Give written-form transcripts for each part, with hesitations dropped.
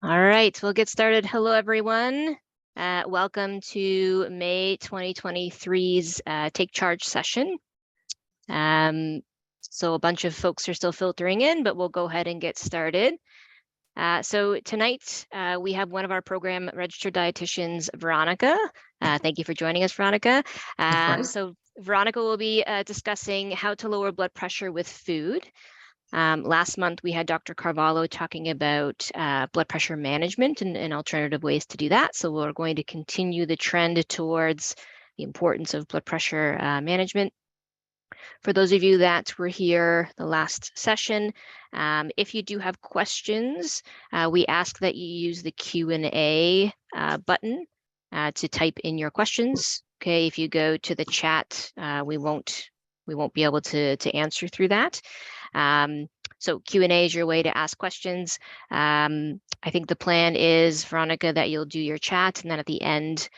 All right, we'll get started. Hello, everyone. Welcome to May 2023's Take Charge session. So a bunch of folks are still filtering in, but we'll go ahead and get started. So tonight we have one of our program registered dietitians, Veronica. Thank you for joining us, Veronica. So Veronica will be discussing how to lower blood pressure with food. Last month, we had Dr. Carvalho talking about blood pressure management and alternative ways to do that. So we're going to continue the trend towards the importance of blood pressure management. For those of you that were here the last session, if you do have questions, we ask that you use the Q&A button to type in your questions. Okay, if you go to the chat, we won't be able to answer through that. So Q&A is your way to ask questions. I think the plan is, Veronica, that you'll do your chat, and then at the end,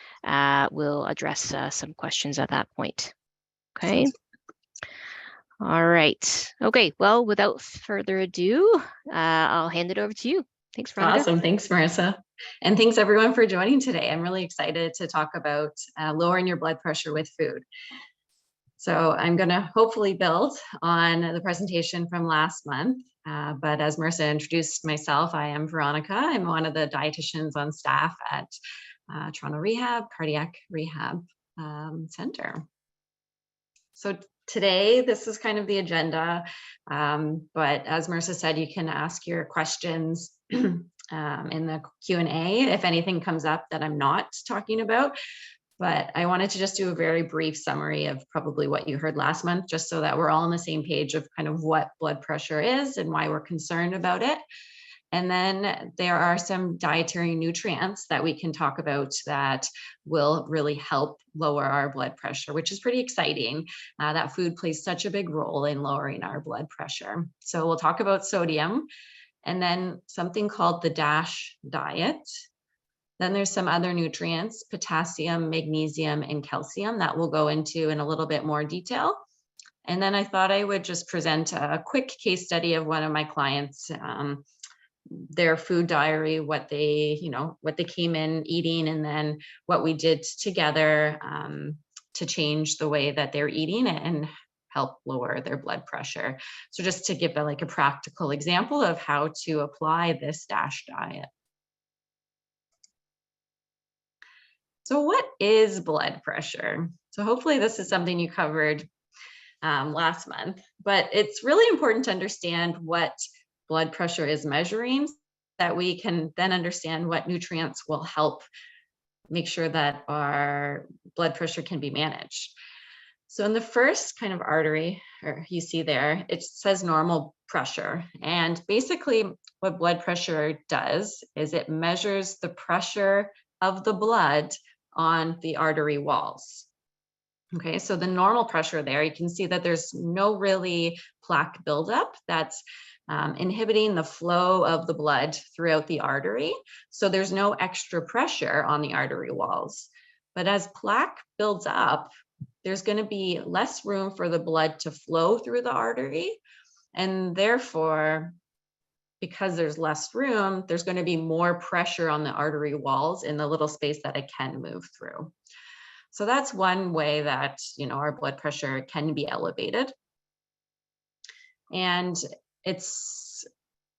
we'll address some questions at that point. Okay. All right. Okay. Well, without further ado, I'll hand it over to you. Thanks, Veronica. Awesome. Thanks, Marissa. And thanks everyone for joining today. I'm really excited to talk about lowering your blood pressure with food. So I'm going to hopefully build on the presentation from last month. But as Marissa introduced myself, I am Veronica. I'm one of the dietitians on staff at Toronto Rehab, Cardiac Rehab Center. So today, this is kind of the agenda. But as Marissa said, you can ask your questions in the Q&A if anything comes up that I'm not talking about. But I wanted to just do a very brief summary of probably what you heard last month, just so that we're all on the same page of kind of what blood pressure is and why we're concerned about it. And then there are some dietary nutrients that we can talk about that will really help lower our blood pressure, which is pretty exciting. That food plays such a big role in lowering our blood pressure. So we'll talk about sodium, and then something called the DASH diet. Then there's some other nutrients, potassium, magnesium, and calcium that we'll go into in a little bit more detail. And then I thought I would just present a quick case study of one of my clients, their food diary, what they came in eating, and then what we did together to change the way that they're eating and help lower their blood pressure. So just to give a practical example of how to apply this DASH diet. So what is blood pressure? So hopefully this is something you covered last month, but it's really important to understand what blood pressure is measuring, so that we can then understand what nutrients will help make sure that our blood pressure can be managed. So in the first kind of artery, or you see there, it says normal pressure. And basically what blood pressure does is it measures the pressure of the blood on the artery walls. Okay, so the normal pressure there, you can see that there's no really plaque buildup that's inhibiting the flow of the blood throughout the artery. So there's no extra pressure on the artery walls. But as plaque builds up, there's going to be less room for the blood to flow through the artery. And therefore, because there's less room, there's going to be more pressure on the artery walls in the little space that it can move through. So that's one way that, our blood pressure can be elevated. And it's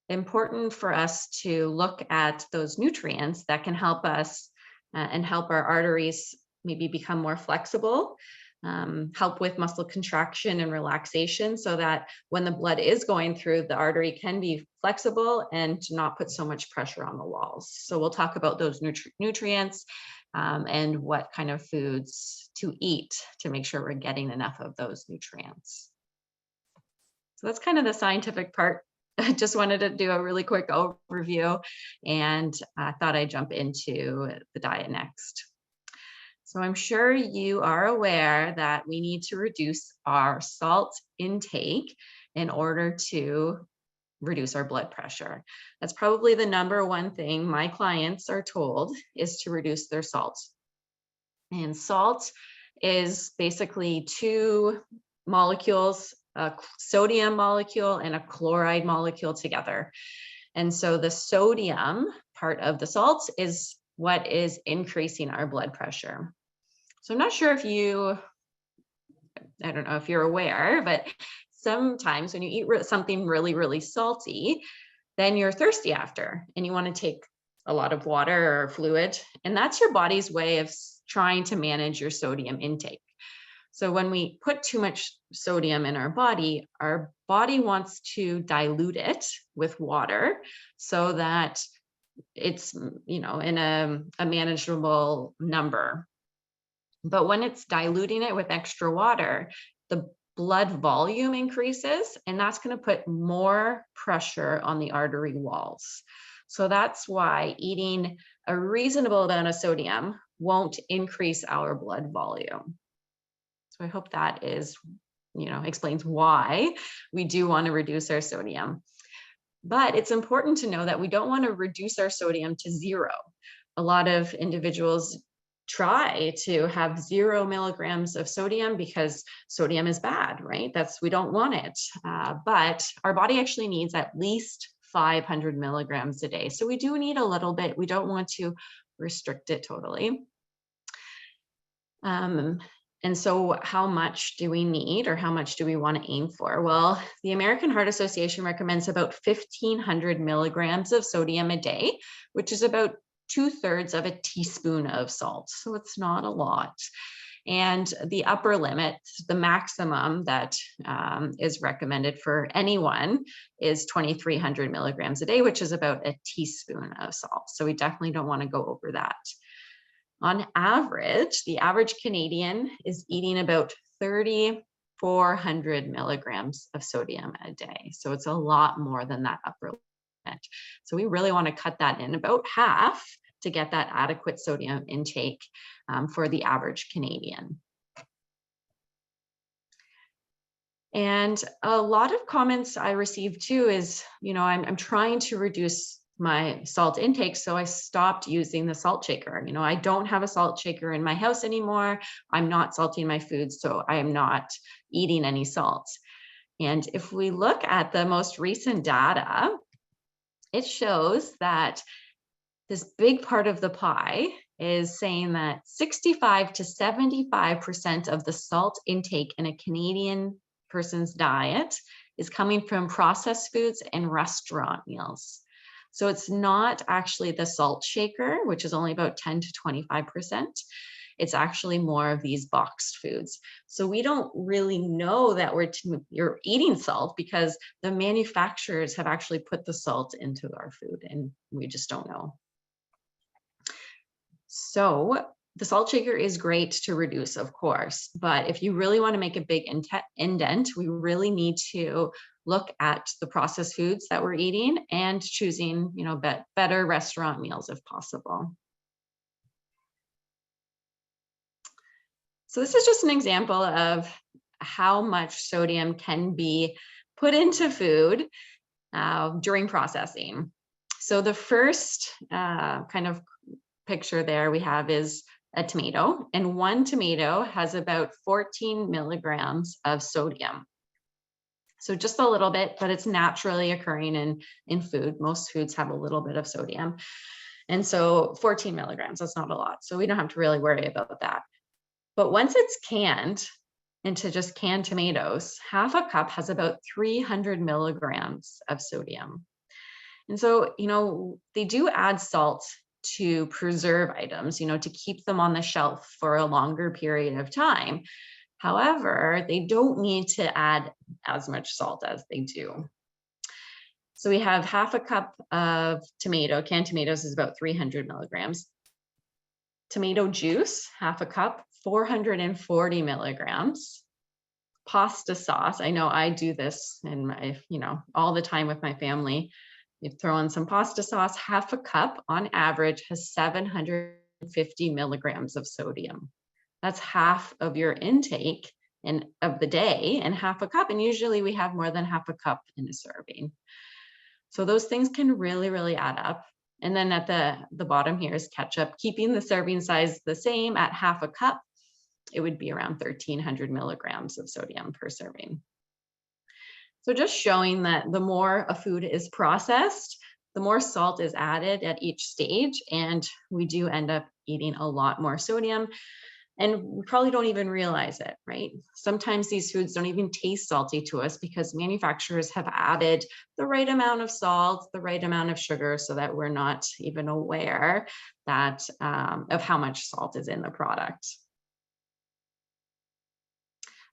important for us to look at those nutrients that can help us and help our arteries maybe become more flexible, help with muscle contraction and relaxation, so that when the blood is going through, the artery can be flexible and not put so much pressure on the walls. So we'll talk about those nutrients and what kind of foods to eat to make sure we're getting enough of those nutrients. So that's kind of the scientific part. I just wanted to do a really quick overview, and I thought I'd jump into the diet next. So I'm sure you are aware that we need to reduce our salt intake in order to reduce our blood pressure. That's probably the number one thing my clients are told, is to reduce their salt. And salt is basically two molecules, a sodium molecule and a chloride molecule together. And so the sodium part of the salts is what is increasing our blood pressure. So I'm not sure if I don't know if you're aware, but sometimes when you eat something really, really salty, then you're thirsty after and you want to take a lot of water or fluid. And that's your body's way of trying to manage your sodium intake. So when we put too much sodium in our body wants to dilute it with water so that it's, in a manageable number. But when it's diluting it with extra water, the blood volume increases, and that's going to put more pressure on the artery walls. So that's why eating a reasonable amount of sodium won't increase our blood volume. So I hope that explains why we do want to reduce our sodium. But it's important to know that we don't want to reduce our sodium to zero. A lot of individuals try to have 0 milligrams of sodium because sodium is bad, right? We don't want it. But our body actually needs at least 500 milligrams a day. So we do need a little bit. We don't want to restrict it totally. And so how much do we need, or how much do we want to aim for? Well, the American Heart Association recommends about 1,500 milligrams of sodium a day, which is about 2/3 of a teaspoon of salt. So it's not a lot. And the upper limit, the maximum that is recommended for anyone is 2,300 milligrams a day, which is about a teaspoon of salt. So we definitely don't want to go over that. On average, the average Canadian is eating about 3,400 milligrams of sodium a day. So it's a lot more than that upper limit. So we really want to cut that in about half to get that adequate sodium intake for the average Canadian. And a lot of comments I received too is, I'm trying to reduce my salt intake, so I stopped using the salt shaker. I don't have a salt shaker in my house anymore. I'm not salting my food, so I am not eating any salt. And if we look at the most recent data, it shows that this big part of the pie is saying that 65 to 75% of the salt intake in a Canadian person's diet is coming from processed foods and restaurant meals. So it's not actually the salt shaker, which is only about 10 to 25%. It's actually more of these boxed foods. So we don't really know that you're eating salt because the manufacturers have actually put the salt into our food and we just don't know. So the salt shaker is great to reduce, of course, but if you really want to make a big indent, we really need to look at the processed foods that we're eating and choosing, better restaurant meals if possible. So this is just an example of how much sodium can be put into food during processing. So the first kind of picture there we have is a tomato, and one tomato has about 14 milligrams of sodium. So just a little bit, but it's naturally occurring in food. Most foods have a little bit of sodium. And so 14 milligrams, that's not a lot. So we don't have to really worry about that. But once it's canned into just canned tomatoes, half a cup has about 300 milligrams of sodium. And so, they do add salt to preserve items, to keep them on the shelf for a longer period of time. However, they don't need to add as much salt as they do. So we have half a cup of canned tomatoes is about 300 milligrams. Tomato juice, half a cup, 440 milligrams. Pasta sauce, I know I do this in my, all the time with my family. You throw in some pasta sauce, half a cup on average has 750 milligrams of sodium. That's half of your intake of the day and half a cup. And usually we have more than half a cup in a serving. So those things can really, really add up. And then at the bottom here is ketchup, keeping the serving size the same at half a cup. It would be around 1,300 milligrams of sodium per serving. So just showing that the more a food is processed, the more salt is added at each stage, and we do end up eating a lot more sodium. And we probably don't even realize it, right? Sometimes these foods don't even taste salty to us because manufacturers have added the right amount of salt, the right amount of sugar, so that we're not even aware that of how much salt is in the product.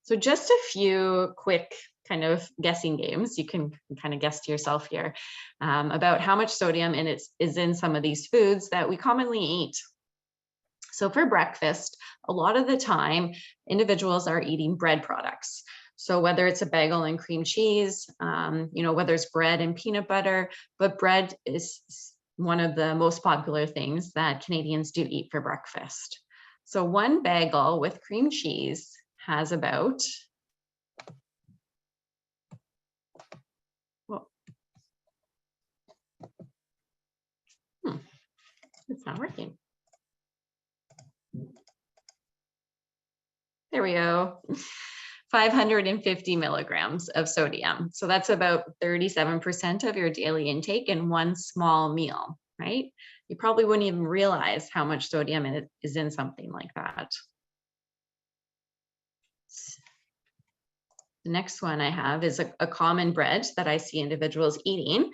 So just a few quick kind of guessing games. You can kind of guess to yourself here about how much sodium is in some of these foods that we commonly eat. So for breakfast, a lot of the time, individuals are eating bread products. So whether it's a bagel and cream cheese, whether it's bread and peanut butter, but bread is one of the most popular things that Canadians do eat for breakfast. So one bagel with cream cheese has about, it's not working. There we go. 550 milligrams of sodium. So that's about 37% of your daily intake in one small meal, right? You probably wouldn't even realize how much sodium is in something like that. The next one I have is a common bread that I see individuals eating.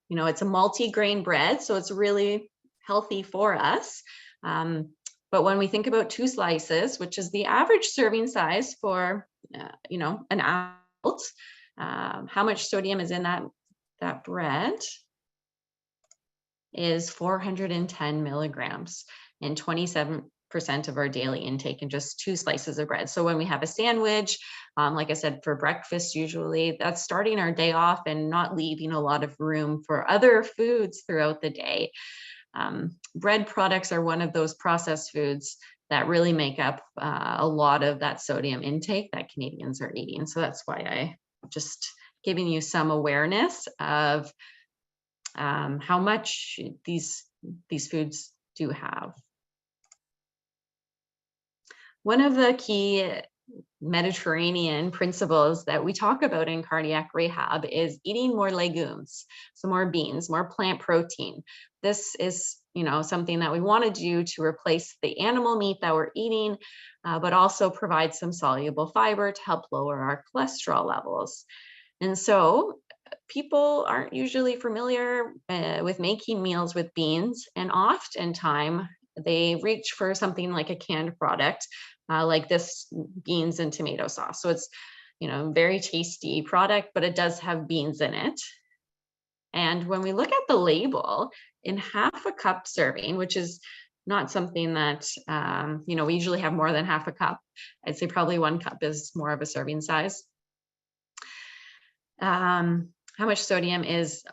It's a multi-grain bread, so it's really healthy for us. But when we think about 2 slices, which is the average serving size for, an adult, how much sodium is in that bread is 410 milligrams and 27% of our daily intake in just 2 slices of bread. So when we have a sandwich, like I said, for breakfast, usually that's starting our day off and not leaving a lot of room for other foods throughout the day. Bread products are one of those processed foods that really make up a lot of that sodium intake that Canadians are eating. So that's why I just giving you some awareness of how much these foods do have. One of the key Mediterranean principles that we talk about in cardiac rehab is eating more legumes, so more beans, more plant protein. This is, something that we want to do to replace the animal meat that we're eating, but also provide some soluble fiber to help lower our cholesterol levels. And so people aren't usually familiar with making meals with beans, and oftentimes they reach for something like a canned product, like this beans and tomato sauce. So it's, very tasty product, but it does have beans in it. And when we look at the label, in half a cup serving, which is not something that, we usually have more than half a cup. I'd say probably 1 cup is more of a serving size. How much sodium is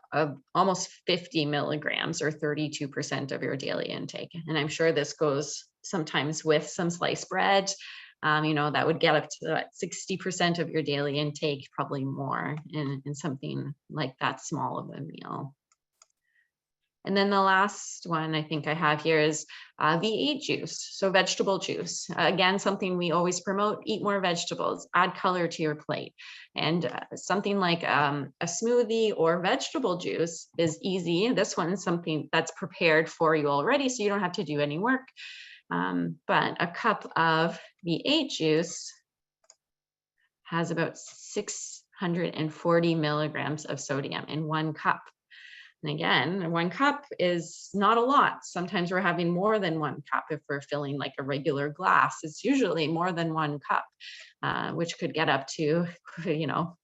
almost 50 milligrams or 32% of your daily intake. And I'm sure this goes sometimes with some sliced bread, that would get up to 60% of your daily intake, probably more in something like that small of a meal. And then the last one I think I have here is V8 juice, so vegetable juice. Again, something we always promote: eat more vegetables, add color to your plate. And something like a smoothie or vegetable juice is easy. This one is something that's prepared for you already, so you don't have to do any work. But a cup of V8 juice has about 640 milligrams of sodium in 1 cup. And again, 1 cup is not a lot. Sometimes we're having more than 1 cup. If we're filling like a regular glass, it's usually more than 1 cup, which could get up to,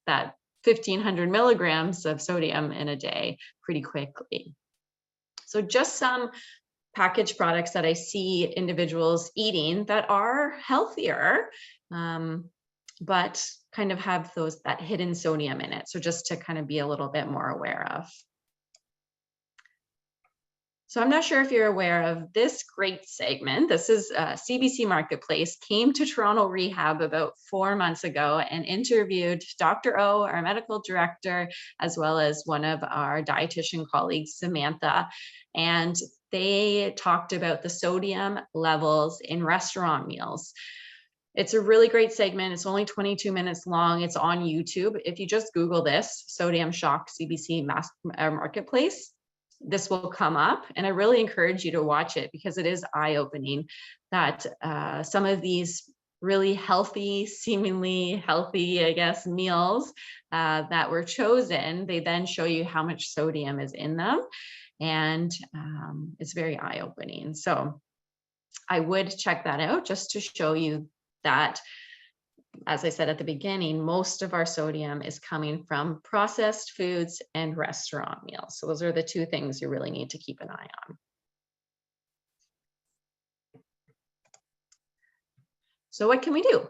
that 1,500 milligrams of sodium in a day pretty quickly. So just some packaged products that I see individuals eating that are healthier, but kind of have that hidden sodium in it. So just to kind of be a little bit more aware of. So I'm not sure if you're aware of this great segment. This is CBC Marketplace came to Toronto Rehab about 4 months ago and interviewed Dr. O, our medical director, as well as one of our dietitian colleagues, Samantha. And they talked about the sodium levels in restaurant meals. It's a really great segment. It's only 22 minutes long. It's on YouTube. If you just Google this, Sodium Shock CBC Marketplace, this will come up, and I really encourage you to watch it because it is eye-opening that some of these really healthy, seemingly healthy, I guess, meals that were chosen, they then show you how much sodium is in them. And it's very eye-opening. So I would check that out just to show you that, as I said at the beginning, most of our sodium is coming from processed foods and restaurant meals. So those are the two things you really need to keep an eye on. So what can we do?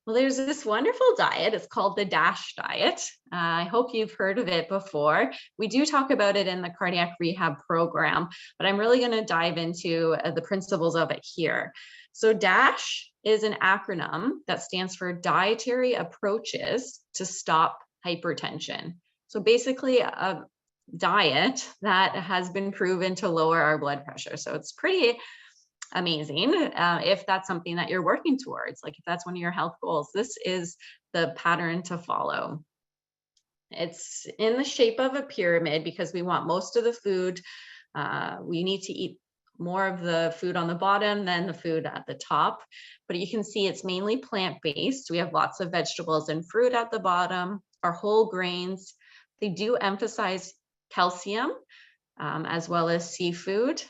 Well, there's this wonderful diet. It's called the DASH diet. I hope you've heard of it before. We do talk about it in the cardiac rehab program, but I'm really going to dive into the principles of it here. So DASH is an acronym that stands for Dietary Approaches to Stop Hypertension. So basically a diet that has been proven to lower our blood pressure. So it's pretty amazing if that's something that you're working towards, like if that's one of your health goals. This is the pattern to follow. It's in the shape of a pyramid because we want most of the food. We need to eat more of the food on the bottom than the food at the top, but you can see it's mainly plant-based. We have lots of vegetables and fruit at the bottom, our whole grains. They do emphasize calcium as well as seafood.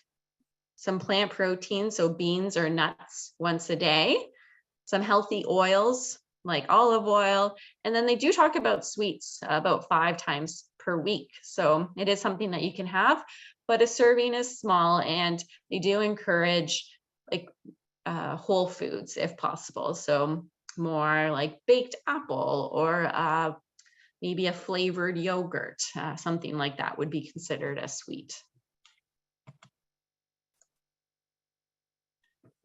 Some plant protein, so beans or nuts once a day, some healthy oils like olive oil, and then they do talk about sweets about 5 times per week. So it is something that you can have, but a serving is small, and they do encourage like whole foods if possible. So more like baked apple or maybe a flavored yogurt, something like that would be considered a sweet.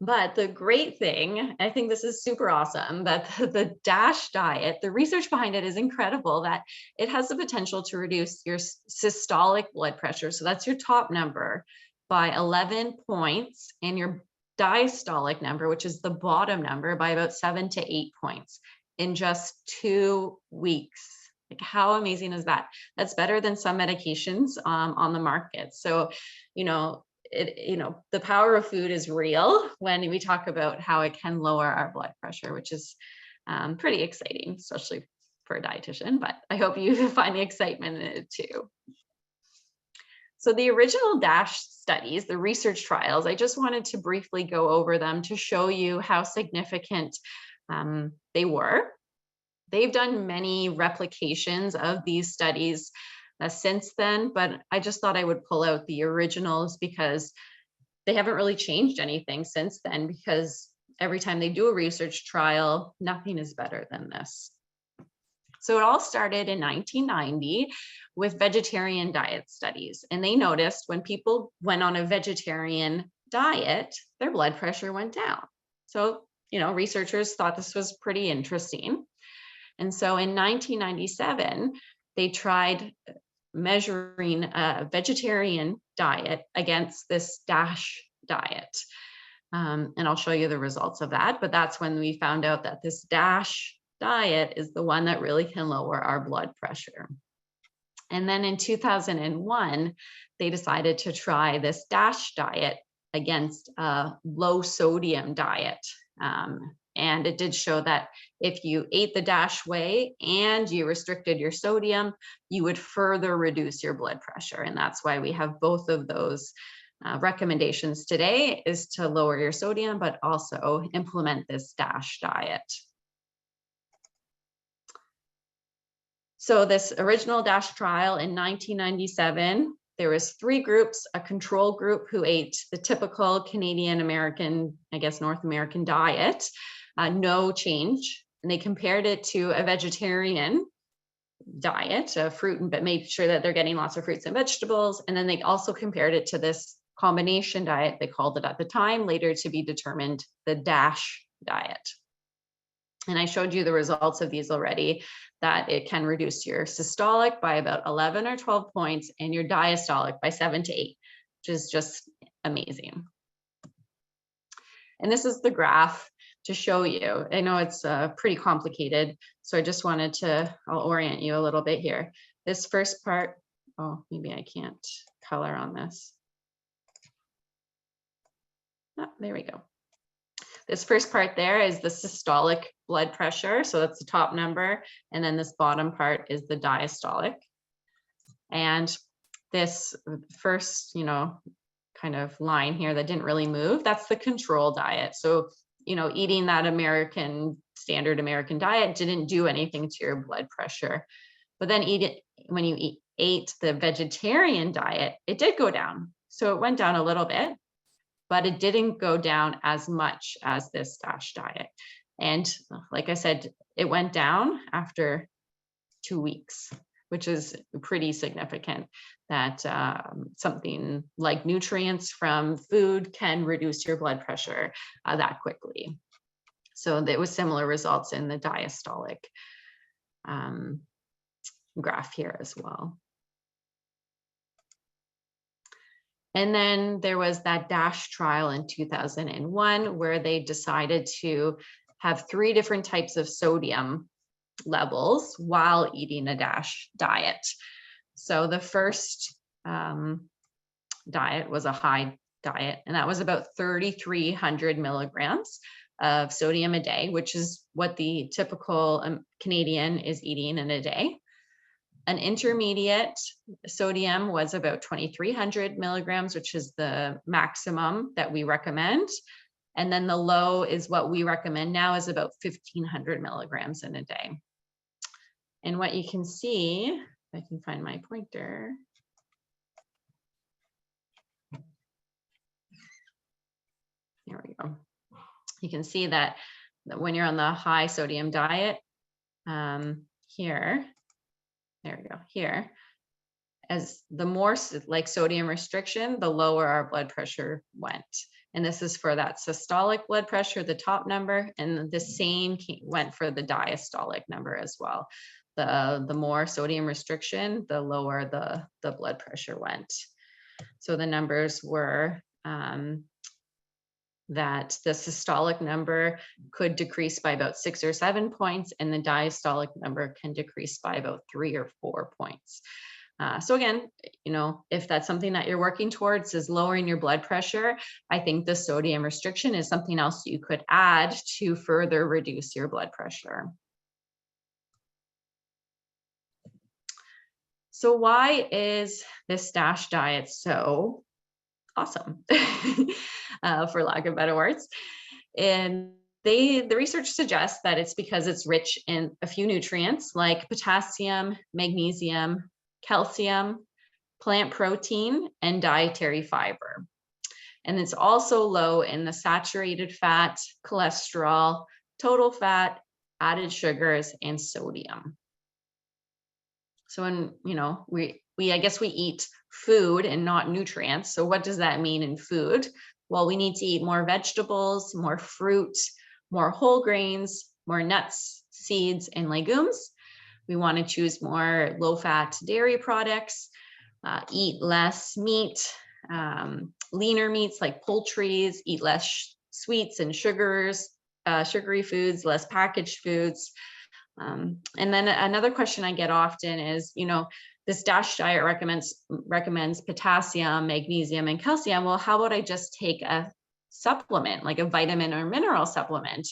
But the great thing, I think this is super awesome, that the DASH diet, the research behind it is incredible, that it has the potential to reduce your systolic blood pressure. So that's your top number by 11 points, and your diastolic number, which is the bottom number, by about 7 to 8 points in just 2 weeks. Like, how amazing is that? That's better than some medications on the market. So, the power of food is real when we talk about how it can lower our blood pressure, which is pretty exciting, especially for a dietitian, but I hope you find the excitement in it too. So the original DASH studies, the research trials, I just wanted to briefly go over them to show you how significant they were. They've done many replications of these studies since then, but I just thought I would pull out the originals because they haven't really changed anything since then, because every time they do a research trial, nothing is better than this. So it all started in 1990 with vegetarian diet studies, and they noticed when people went on a vegetarian diet, their blood pressure went down. So, researchers thought this was pretty interesting. And so in 1997, they tried measuring a vegetarian diet against this DASH diet. And I'll show you the results of that. But that's when we found out that this DASH diet is the one that really can lower our blood pressure. And then in 2001, they decided to try this DASH diet against a low sodium diet. And it did show that if you ate the DASH way and you restricted your sodium, you would further reduce your blood pressure. And that's why we have both of those recommendations today, is to lower your sodium, but also implement this DASH diet. So this original DASH trial in 1997, there was 3 groups: a control group who ate the typical Canadian American, I guess North American diet, no change. And they compared it to a vegetarian diet, fruit, but made sure that they're getting lots of fruits and vegetables. And then they also compared it to this combination diet, they called it at the time, later to be determined the DASH diet. And I showed you the results of these already, that it can reduce your systolic by about 11 or 12 points and your diastolic by 7 to 8, which is just amazing. And this is the graph to show you. I know it's pretty complicated, so I just wanted to, I'll orient you a little bit here. This first part, oh, maybe I can't color on this. Oh, there we go. This first part there is the systolic blood pressure. So that's the top number. And then this bottom part is the diastolic. And this first, kind of line here that didn't really move, that's the control diet. So, eating that standard American diet didn't do anything to your blood pressure. But then when you ate the vegetarian diet, it did go down. So it went down a little bit, but it didn't go down as much as this DASH diet. And like I said, it went down after 2 weeks, which is pretty significant that something like nutrients from food can reduce your blood pressure that quickly. So there was similar results in the diastolic graph here as well. And then there was that DASH trial in 2001 where they decided to have 3 different types of sodium levels while eating a DASH diet. So the first diet was a high diet, and that was about 3,300 milligrams of sodium a day, which is what the typical Canadian is eating in a day. An intermediate sodium was about 2,300 milligrams, which is the maximum that we recommend. And then the low is what we recommend now is about 1,500 milligrams in a day. And what you can see, if I can find my pointer. There we go. You can see that when you're on the high sodium diet, here, there we go, here, as the more like sodium restriction, the lower our blood pressure went. And this is for that systolic blood pressure, the top number, and the same went for the diastolic number as well. The more sodium restriction, the lower the blood pressure went. So the numbers were that the systolic number could decrease by about 6 or 7 points, and the diastolic number can decrease by about 3 or 4 points. So again, if that's something that you're working towards is lowering your blood pressure, I think the sodium restriction is something else you could add to further reduce your blood pressure. So why is this DASH diet so awesome, for lack of better words? And the research suggests that it's because it's rich in a few nutrients like potassium, magnesium, calcium, plant protein, and dietary fiber. And it's also low in the saturated fat, cholesterol, total fat, added sugars, and sodium. So when, I guess we eat food and not nutrients. So what does that mean in food? Well, we need to eat more vegetables, more fruit, more whole grains, more nuts, seeds, and legumes. We want to choose more low-fat dairy products, eat less meat, leaner meats like poultry, eat less sweets and sugars, sugary foods, less packaged foods. And then another question I get often is, this DASH diet recommends potassium, magnesium, and calcium. Well, how about I just take a supplement, like a vitamin or mineral supplement,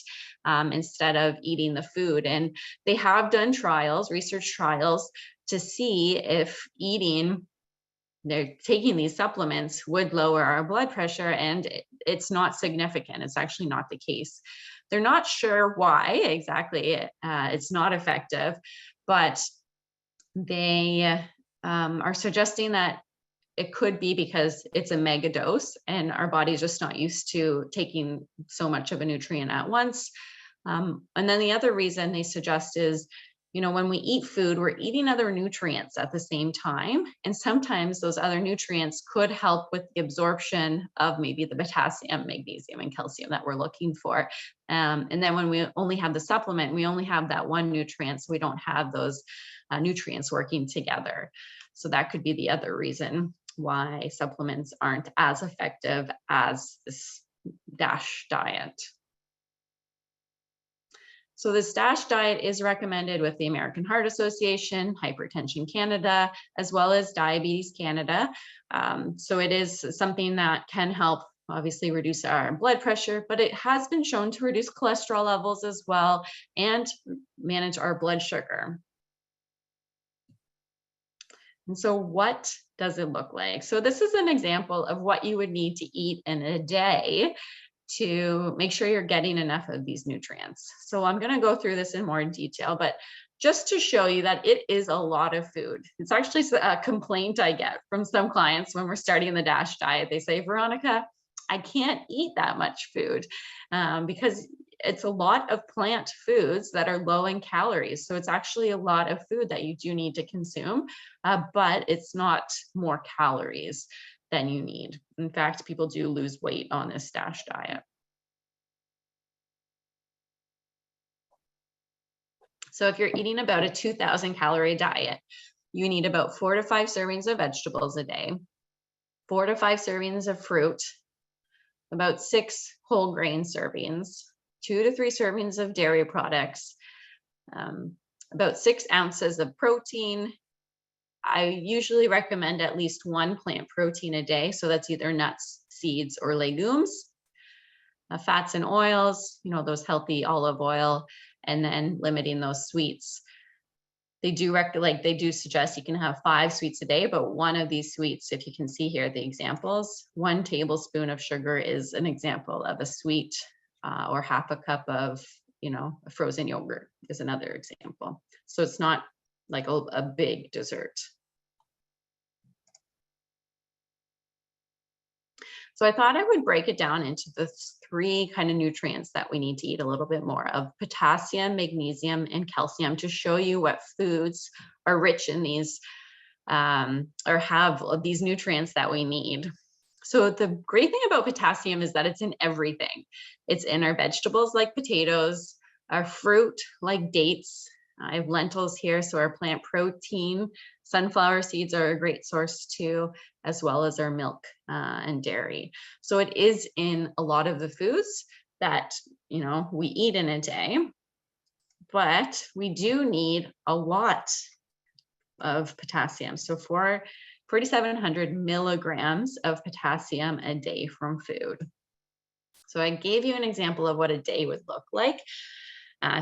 instead of eating the food? And they have done research trials, to see if they're taking these supplements would lower our blood pressure, and it's not significant. It's actually not the case. They're not sure why exactly it's not effective, but they are suggesting that it could be because it's a mega dose and our body's just not used to taking so much of a nutrient at once. And then the other reason they suggest is, when we eat food, we're eating other nutrients at the same time. And sometimes those other nutrients could help with the absorption of maybe the potassium, magnesium, and calcium that we're looking for. And then when we only have the supplement, we only have that one nutrient, so we don't have those nutrients working together. So that could be the other reason why supplements aren't as effective as this DASH diet. So this DASH diet is recommended with the American Heart Association, Hypertension Canada, as well as Diabetes Canada. So it is something that can help obviously reduce our blood pressure, but it has been shown to reduce cholesterol levels as well and manage our blood sugar. And so what does it look like? So this is an example of what you would need to eat in a day to make sure you're getting enough of these nutrients. So I'm going to go through this in more detail, but just to show you that it is a lot of food. It's actually a complaint I get from some clients when we're starting the DASH diet. They say, Veronica, I can't eat that much food because it's a lot of plant foods that are low in calories. So it's actually a lot of food that you do need to consume, but it's not more calories than you need. In fact, people do lose weight on this DASH diet. So if you're eating about a 2,000 calorie diet, you need about 4 to 5 servings of vegetables a day, 4 to 5 servings of fruit, about 6 whole grain servings, 2 to 3 servings of dairy products, about 6 ounces of protein. I usually recommend at least 1 plant protein a day. So that's either nuts, seeds, or legumes. Fats and oils, those healthy olive oil, and then limiting those sweets. They do suggest you can have 5 sweets a day, but one of these sweets, if you can see here, the examples, 1 tablespoon of sugar is an example of a sweet, or half a cup of, frozen yogurt is another example. So it's not like a big dessert. So I thought I would break it down into the 3 kind of nutrients that we need to eat a little bit more of: potassium, magnesium, and calcium, to show you what foods are rich in these or have these nutrients that we need. So the great thing about potassium is that it's in everything. It's in our vegetables like potatoes, our fruit like dates. I have lentils here, so our plant protein. Sunflower seeds are a great source too, as well as our milk and dairy. So it is in a lot of the foods that we eat in a day, but we do need a lot of potassium. So 4,700 milligrams of potassium a day from food. So I gave you an example of what a day would look like.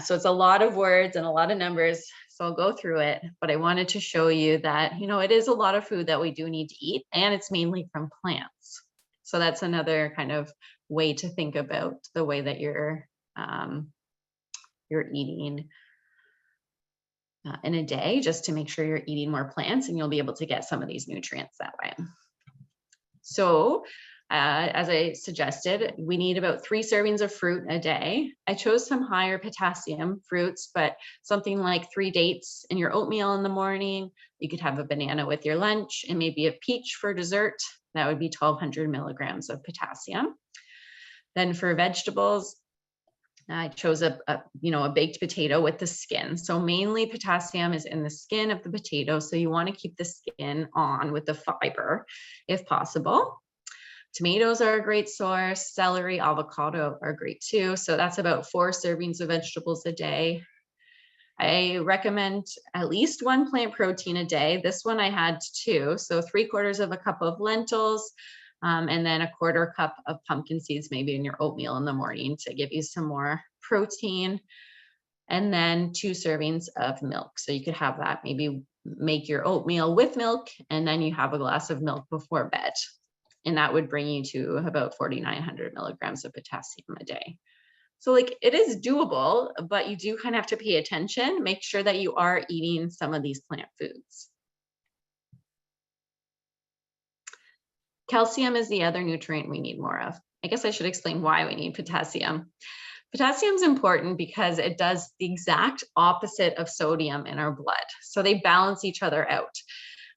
So it's a lot of words and a lot of numbers, so I'll go through it, but I wanted to show you that, it is a lot of food that we do need to eat, and it's mainly from plants. So that's another kind of way to think about the way that you're eating in a day, just to make sure you're eating more plants, and you'll be able to get some of these nutrients that way. So as I suggested, we need about 3 servings of fruit a day. I chose some higher potassium fruits, but something like 3 dates in your oatmeal in the morning. You could have a banana with your lunch and maybe a peach for dessert. That would be 1,200 milligrams of potassium. Then for vegetables, I chose a baked potato with the skin. So mainly potassium is in the skin of the potato. So you want to keep the skin on with the fiber if possible. Tomatoes are a great source. Celery, avocado are great too. So that's about 4 servings of vegetables a day. I recommend at least 1 plant protein a day. This one I had 2. So 3/4 cup of lentils, and then 1/4 cup of pumpkin seeds, maybe in your oatmeal in the morning, to give you some more protein. And then 2 servings of milk. So you could have that, maybe make your oatmeal with milk, and then you have a glass of milk before bed. And that would bring you to about 4,900 milligrams of potassium a day. So it is doable, but you do kind of have to pay attention, make sure that you are eating some of these plant foods. Calcium is the other nutrient we need more of. I guess I should explain why we need potassium. Potassium is important because it does the exact opposite of sodium in our blood. So they balance each other out.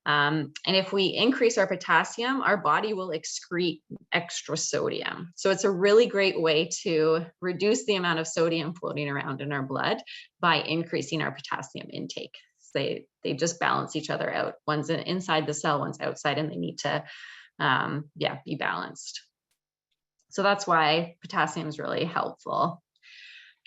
And if we increase our potassium, our body will excrete extra sodium. So it's a really great way to reduce the amount of sodium floating around in our blood by increasing our potassium intake. So they just balance each other out. One's inside the cell, one's outside, and they need to be balanced. So that's why potassium is really helpful.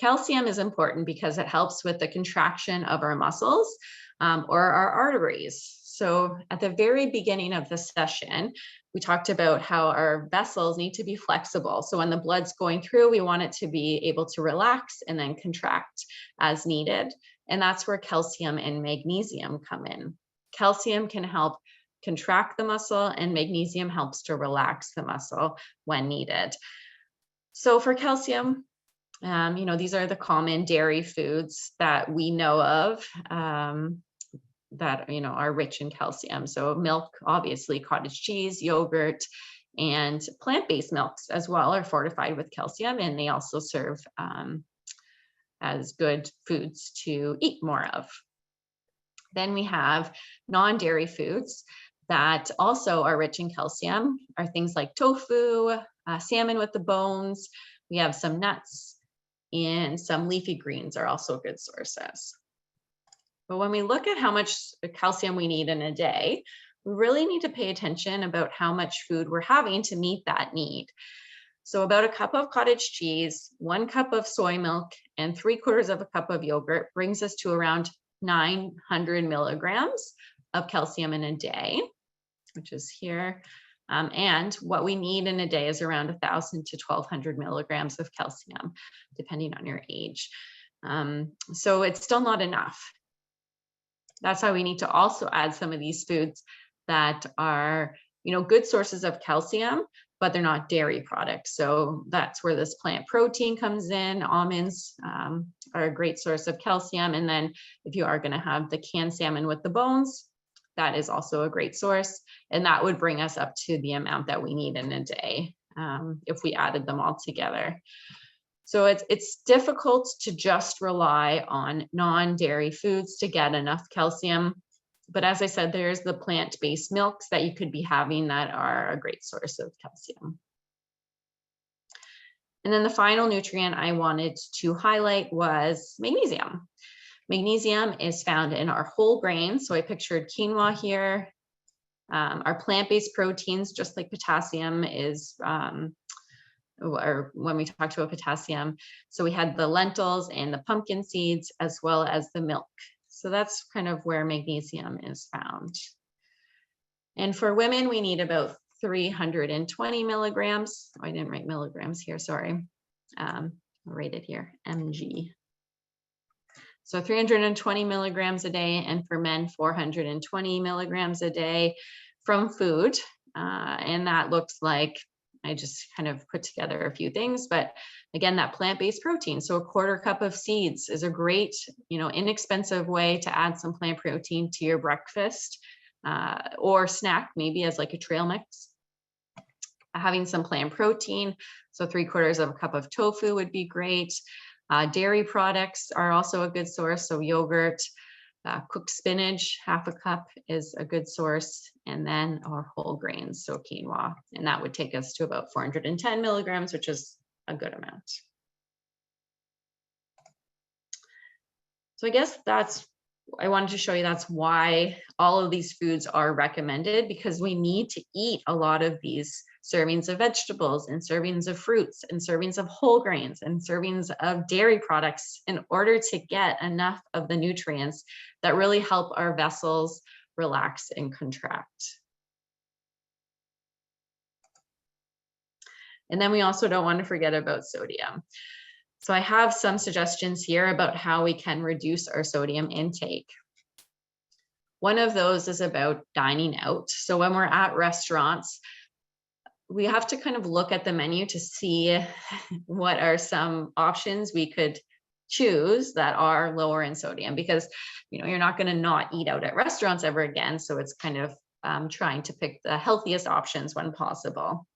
Calcium is important because it helps with the contraction of our muscles or our arteries. So at the very beginning of the session, we talked about how our vessels need to be flexible. So when the blood's going through, we want it to be able to relax and then contract as needed. And that's where calcium and magnesium come in. Calcium can help contract the muscle, and magnesium helps to relax the muscle when needed. So for calcium, these are the common dairy foods that we know of that are rich in calcium. So milk, obviously, cottage cheese, yogurt, and plant-based milks as well are fortified with calcium, and they also serve as good foods to eat more of. Then we have non-dairy foods that also are rich in calcium, are things like tofu, salmon with the bones. We have some nuts, and some leafy greens are also good sources. But when we look at how much calcium we need in a day, we really need to pay attention about how much food we're having to meet that need. So about a cup of cottage cheese, 1 cup of soy milk, and 3/4 of a cup of yogurt brings us to around 900 milligrams of calcium in a day, which is here. And what we need in a day is around 1,000 to 1,200 milligrams of calcium, depending on your age. So it's still not enough. That's why we need to also add some of these foods that are, good sources of calcium, but they're not dairy products. So that's where this plant protein comes in. Almonds are a great source of calcium. And then if you are going to have the canned salmon with the bones, that is also a great source. And that would bring us up to the amount that we need in a day if we added them all together. So it's difficult to just rely on non-dairy foods to get enough calcium. But as I said, there's the plant-based milks that you could be having that are a great source of calcium. And then the final nutrient I wanted to highlight was magnesium. Magnesium is found in our whole grains. So I pictured quinoa here. Our plant-based proteins, just like potassium is, or when we talked about potassium. So we had the lentils and the pumpkin seeds, as well as the milk. So that's kind of where magnesium is found. And for women, we need about 320 milligrams. Oh, I didn't write milligrams here, sorry. I'll write it here, mg. So 320 milligrams a day, and for men, 420 milligrams a day from food. And that looks like, I just kind of put together a few things, but again, that plant-based protein. So 1/4 cup of seeds is a great, inexpensive way to add some plant protein to your breakfast or snack, maybe as like a trail mix. Having some plant protein, so 3/4 of a cup of tofu would be great. Dairy products are also a good source, so yogurt, cooked spinach, 1/2 cup is a good source, and then our whole grains, so quinoa, and that would take us to about 410 milligrams, which is a good amount. So I guess I wanted to show you that's why all of these foods are recommended, because we need to eat a lot of these servings of vegetables and servings of fruits and servings of whole grains and servings of dairy products in order to get enough of the nutrients that really help our vessels relax and contract. And then we also don't want to forget about sodium. So I have some suggestions here about how we can reduce our sodium intake. One of those is about dining out. So when we're at restaurants, we have to kind of look at the menu to see what are some options we could choose that are lower in sodium, because you're not going to not eat out at restaurants ever again. So it's kind of trying to pick the healthiest options when possible.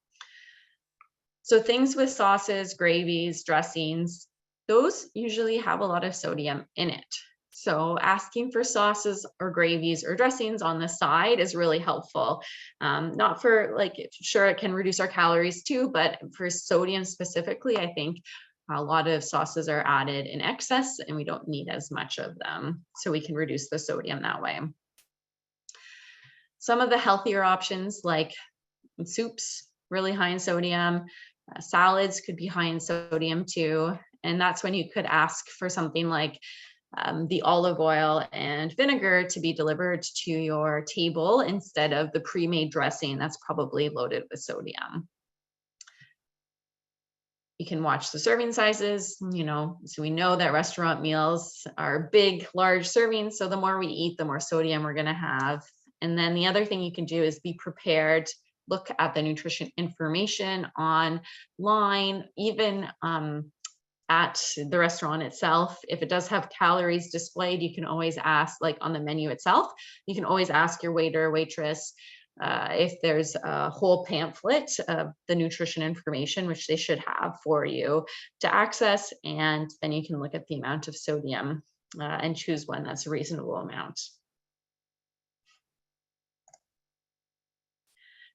So things with sauces, gravies, dressings, those usually have a lot of sodium in it. So asking for sauces or gravies or dressings on the side is really helpful. Not for sure, it can reduce our calories too, but for sodium specifically, I think a lot of sauces are added in excess and we don't need as much of them. So we can reduce the sodium that way. Some of the healthier options like soups, really high in sodium. Salads could be high in sodium too. And that's when you could ask for something like the olive oil and vinegar to be delivered to your table instead of the pre-made dressing that's probably loaded with sodium. You can watch the serving sizes, so we know that restaurant meals are big, large servings. So the more we eat, the more sodium we're going to have. And then the other thing you can do is be prepared. Look at the nutrition information online, even at the restaurant itself. If it does have calories displayed, you can always ask, like on the menu itself, you can always ask your waiter or waitress if there's a whole pamphlet of the nutrition information, which they should have for you to access. And then you can look at the amount of sodium and choose one that's a reasonable amount.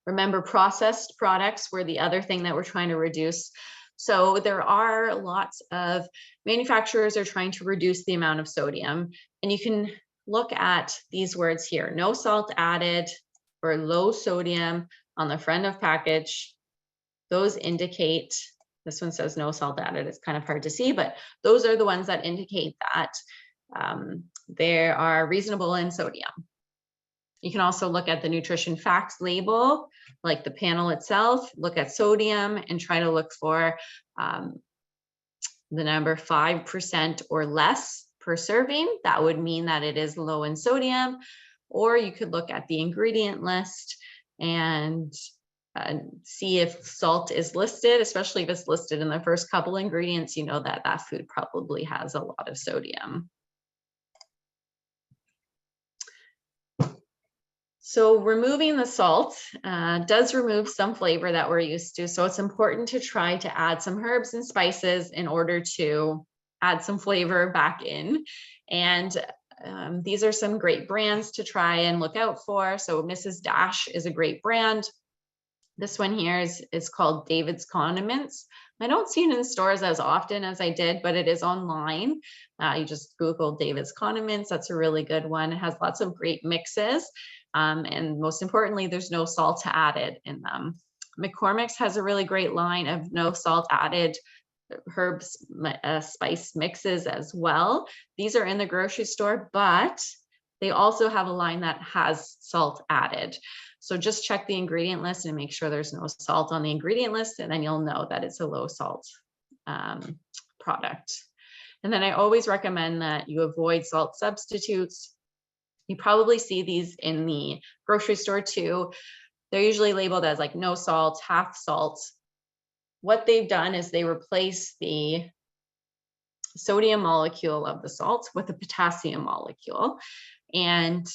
Remember, processed products were the other thing that we're trying to reduce. So there are lots of manufacturers are trying to reduce the amount of sodium. And you can look at these words here: no salt added or low sodium on the front of package. Those indicate, this one says no salt added. It's kind of hard to see, but those are the ones that indicate that they are reasonable in sodium. You can also look at the nutrition facts label, like the panel itself, look at sodium and try to look for the number 5% or less per serving. That would mean that it is low in sodium. Or you could look at the ingredient list and see if salt is listed, especially if it's listed in the first couple ingredients, you know that that food probably has a lot of sodium. So removing the salt does remove some flavor that we're used to. So it's important to try to add some herbs and spices in order to add some flavor back in. And these are some great brands to try and look out for. So Mrs. Dash is a great brand. This one here is called David's Condiments. I don't see it in stores as often as I did, but it is online. You just Google David's Condiments. That's a really good one. It has lots of great mixes. And most importantly, there's no salt added in them. McCormick's has a really great line of no salt added herbs, spice mixes as well. These are in the grocery store, but they also have a line that has salt added. So just check the ingredient list and make sure there's no salt on the ingredient list, and then you'll know that it's a low salt product. And then I always recommend that you avoid salt substitutes. You probably see these in the grocery store too. They're usually labeled as like no salt, half salt. What they've done is they replace the sodium molecule of the salt with a potassium molecule, and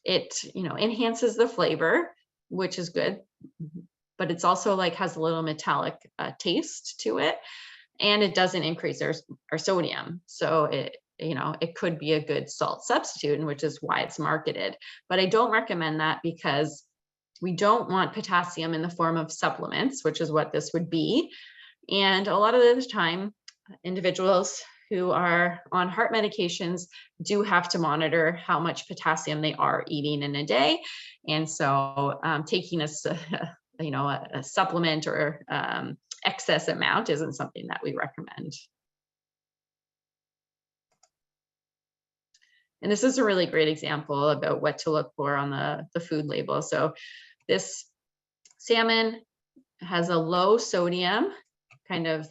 it enhances the flavor, which is good, but it's also like has a little metallic taste to it, and it doesn't increase our sodium. So it could be a good salt substitute, and which is why it's marketed. But I don't recommend that because we don't want potassium in the form of supplements, which is what this would be. And a lot of the time, individuals who are on heart medications do have to monitor how much potassium they are eating in a day. And so taking a supplement or excess amount isn't something that we recommend. And this is a really great example about what to look for on the food label. So this salmon has a low sodium kind of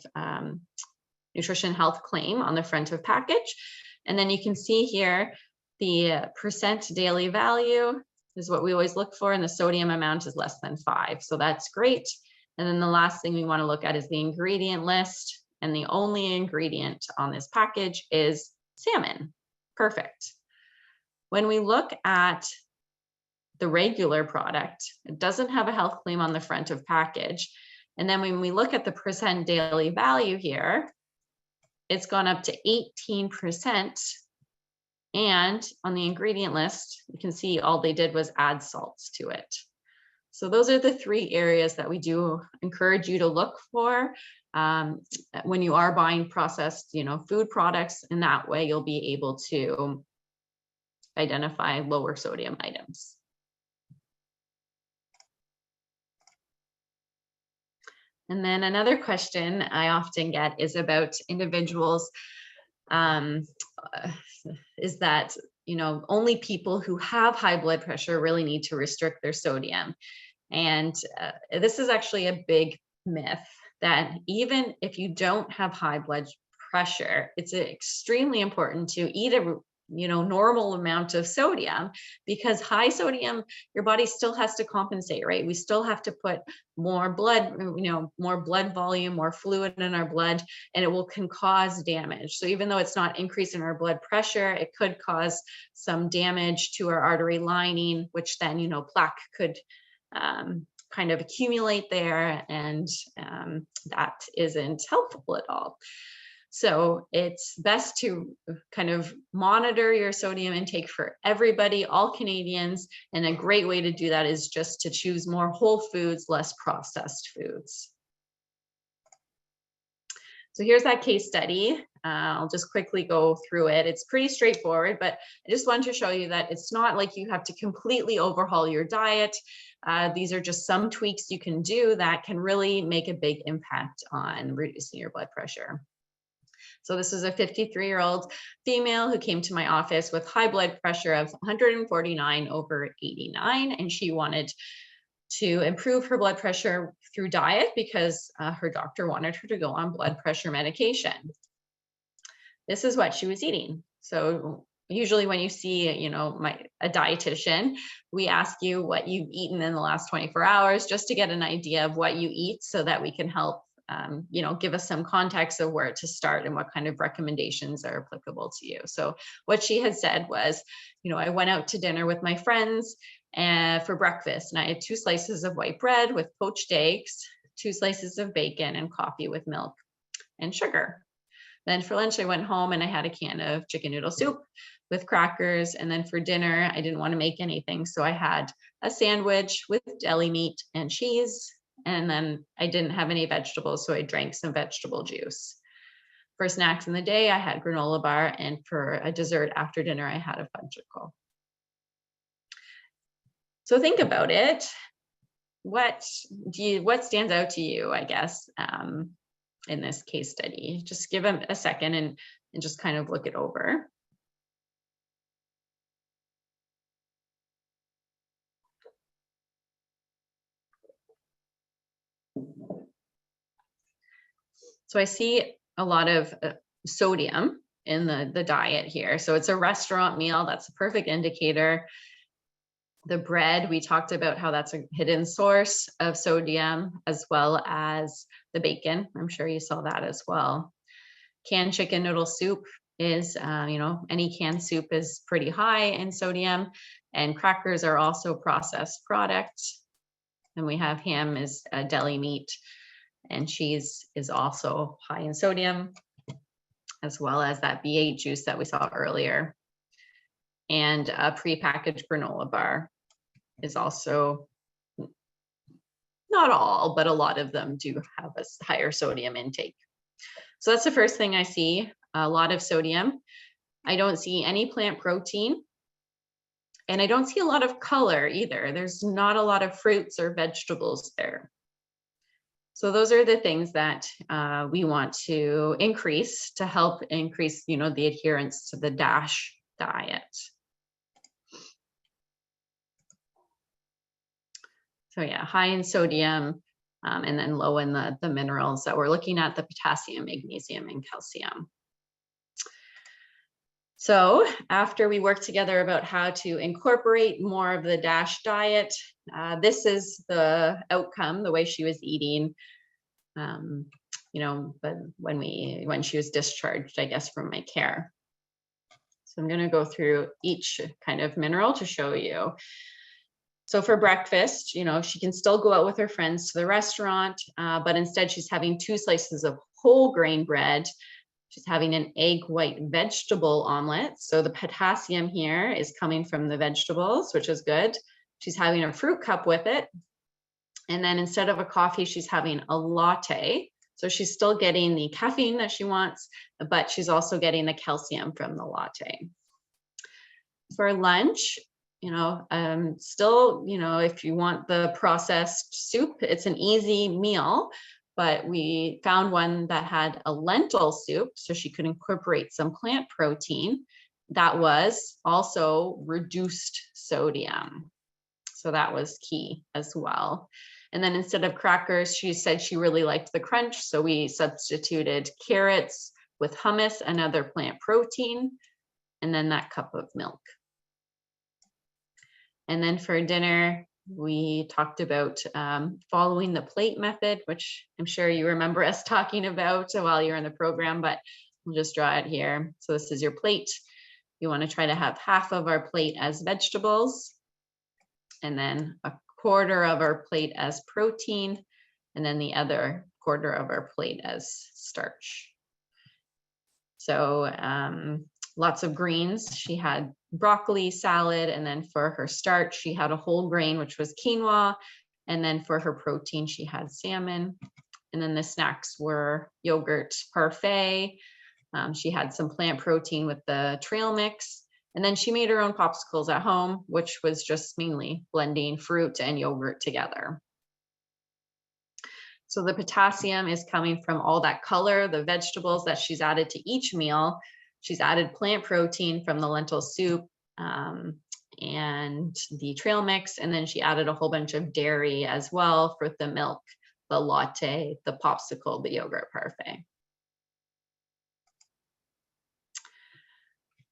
nutrition health claim on the front of package. And then you can see here the percent daily value is what we always look for, and the sodium amount is less than 5. So that's great. And then the last thing we want to look at is the ingredient list. And the only ingredient on this package is salmon. Perfect. When we look at the regular product, it doesn't have a health claim on the front of package. And then when we look at the percent daily value here, it's gone up to 18%. And on the ingredient list, you can see all they did was add salts to it. So those are the 3 areas that we do encourage you to look for when you are buying processed, food products. In that way, you'll be able to identify lower sodium items. And then another question I often get is about individuals, is that, only people who have high blood pressure really need to restrict their sodium. And this is actually a big myth, that even if you don't have high blood pressure, it's extremely important to eat a normal amount of sodium, because high sodium, your body still has to compensate, right? We still have to put more blood, more blood volume, more fluid in our blood, and it can cause damage. So even though it's not increasing our blood pressure, it could cause some damage to our artery lining, which then, plaque could kind of accumulate there, and that isn't helpful at all. So it's best to kind of monitor your sodium intake for everybody, all Canadians. And a great way to do that is just to choose more whole foods, less processed foods. So here's that case study. I'll just quickly go through it. It's pretty straightforward, but I just wanted to show you that it's not like you have to completely overhaul your diet. These are just some tweaks you can do that can really make a big impact on reducing your blood pressure. So this is a 53-year-old female who came to my office with high blood pressure of 149/89, and she wanted to improve her blood pressure through diet because her doctor wanted her to go on blood pressure medication. This is what she was eating. So usually when you see, a dietitian, we ask you what you've eaten in the last 24 hours just to get an idea of what you eat, so that we can help give us some context of where to start and what kind of recommendations are applicable to you. So what she had said was, I went out to dinner with my friends for breakfast, and I had 2 slices of white bread with poached eggs, 2 slices of bacon, and coffee with milk and sugar. Then for lunch, I went home and I had a can of chicken noodle soup with crackers. And then for dinner, I didn't want to make anything, so I had a sandwich with deli meat and cheese. And then I didn't have any vegetables, so I drank some vegetable juice. For snacks in the day, I had granola bar, and for a dessert after dinner, I had a fudgicle. So think about it. What stands out to you, I guess, in this case study? Just give them a second and just kind of look it over. So I see a lot of sodium in the diet here. So it's a restaurant meal. That's a perfect indicator. The bread, we talked about how that's a hidden source of sodium, as well as the bacon. I'm sure you saw that as well. Canned chicken noodle soup is, any canned soup is pretty high in sodium, and crackers are also processed products. And we have ham is deli meat, and cheese is also high in sodium, as well as that B8 juice that we saw earlier. And a prepackaged granola bar is also, not all, but a lot of them do have a higher sodium intake. So that's the first thing I see, a lot of sodium. I don't see any plant protein, and I don't see a lot of color either. There's not a lot of fruits or vegetables there. So those are the things that we want to increase to help increase, the adherence to the DASH diet. So yeah, high in sodium, and then low in the minerals that we're looking at, the potassium, magnesium, and calcium. So after we worked together about how to incorporate more of the DASH diet, this is the outcome, the way she was eating, but when she was discharged, I guess, from my care. So I'm going to go through each kind of mineral to show you. So for breakfast, she can still go out with her friends to the restaurant, but instead she's having 2 slices of whole grain bread. She's having an egg white vegetable omelet. So the potassium here is coming from the vegetables, which is good. She's having a fruit cup with it. And then instead of a coffee, she's having a latte. So she's still getting the caffeine that she wants, but she's also getting the calcium from the latte. For lunch, still, if you want the processed soup, it's an easy meal, but we found one that had a lentil soup, so she could incorporate some plant protein that was also reduced sodium. So that was key as well. And then instead of crackers, she said she really liked the crunch. So we substituted carrots with hummus and other plant protein, and then that cup of milk. And then for dinner, we talked about following the plate method, which I'm sure you remember us talking about while you're in the program, but we'll just draw it here. So this is your plate. You want to try to have half of our plate as vegetables, and then a quarter of our plate as protein, and then the other quarter of our plate as starch. So lots of greens. She had broccoli, salad, and then for her starch, she had a whole grain, which was quinoa. And then for her protein, she had salmon. And then the snacks were yogurt parfait. She had some plant protein with the trail mix. And then she made her own popsicles at home, which was just mainly blending fruit and yogurt together. So the potassium is coming from all that color, the vegetables that she's added to each meal. She's added plant protein from the lentil soup and the trail mix. And then she added a whole bunch of dairy as well for the milk, the latte, the popsicle, the yogurt parfait.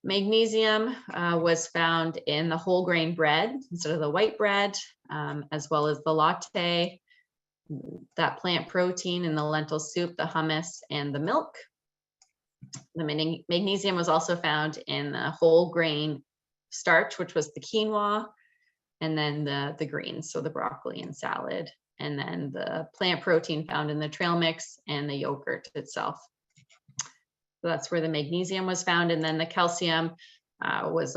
Magnesium was found in the whole grain bread instead of the white bread, as well as the latte, that plant protein in the lentil soup, the hummus, and the milk. The magnesium was also found in the whole grain starch, which was the quinoa, and then the greens, so the broccoli and salad, and then the plant protein found in the trail mix and the yogurt itself. So that's where the magnesium was found. And then the calcium was,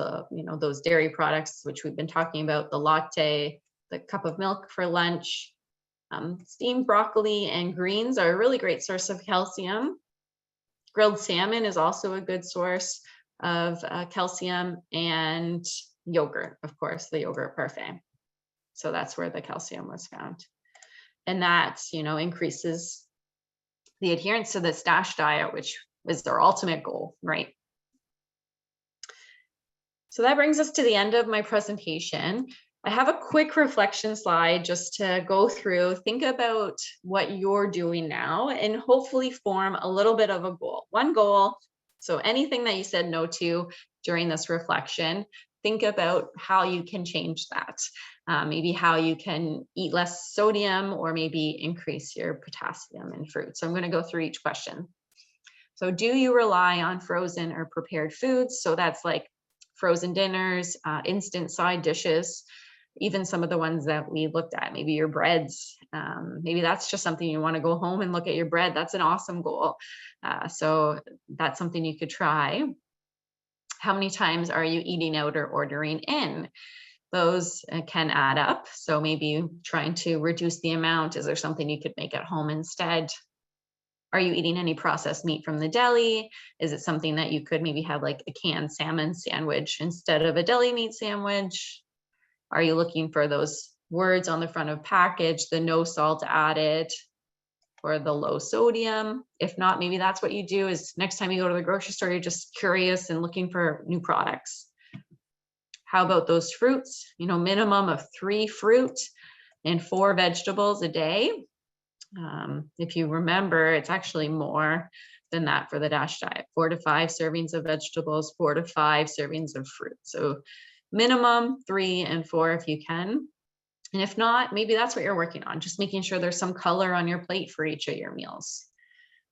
those dairy products, which we've been talking about, the latte, the cup of milk for lunch. Steamed broccoli and greens are a really great source of calcium. Grilled salmon is also a good source of calcium, and yogurt, of course, the yogurt parfait. So that's where the calcium was found. And that, increases the adherence to this DASH diet, which is their ultimate goal, right? So that brings us to the end of my presentation. I have a quick reflection slide just to go through, think about what you're doing now, and hopefully form a little bit of a goal. One goal, so anything that you said no to during this reflection, think about how you can change that. Maybe how you can eat less sodium, or maybe increase your potassium in fruit. So I'm going to go through each question. So do you rely on frozen or prepared foods? So that's like frozen dinners, instant side dishes, even some of the ones that we looked at, maybe your breads. Maybe that's just something you want to go home and look at your bread. That's an awesome goal. So that's something you could try. How many times are you eating out or ordering in? Those can add up. So maybe trying to reduce the amount. Is there something you could make at home instead? Are you eating any processed meat from the deli? Is it something that you could maybe have like a canned salmon sandwich instead of a deli meat sandwich? Are you looking for those words on the front of package, the no salt added or the low sodium? If not, maybe that's what you do is next time you go to the grocery store, you're just curious and looking for new products. How about those fruits? Minimum of 3 fruit and 4 vegetables a day. If you remember, it's actually more than that for the DASH diet, 4 to 5 servings of vegetables, 4 to 5 servings of fruit. So minimum 3 and 4 if you can. And if not, maybe that's what you're working on, just making sure there's some color on your plate for each of your meals.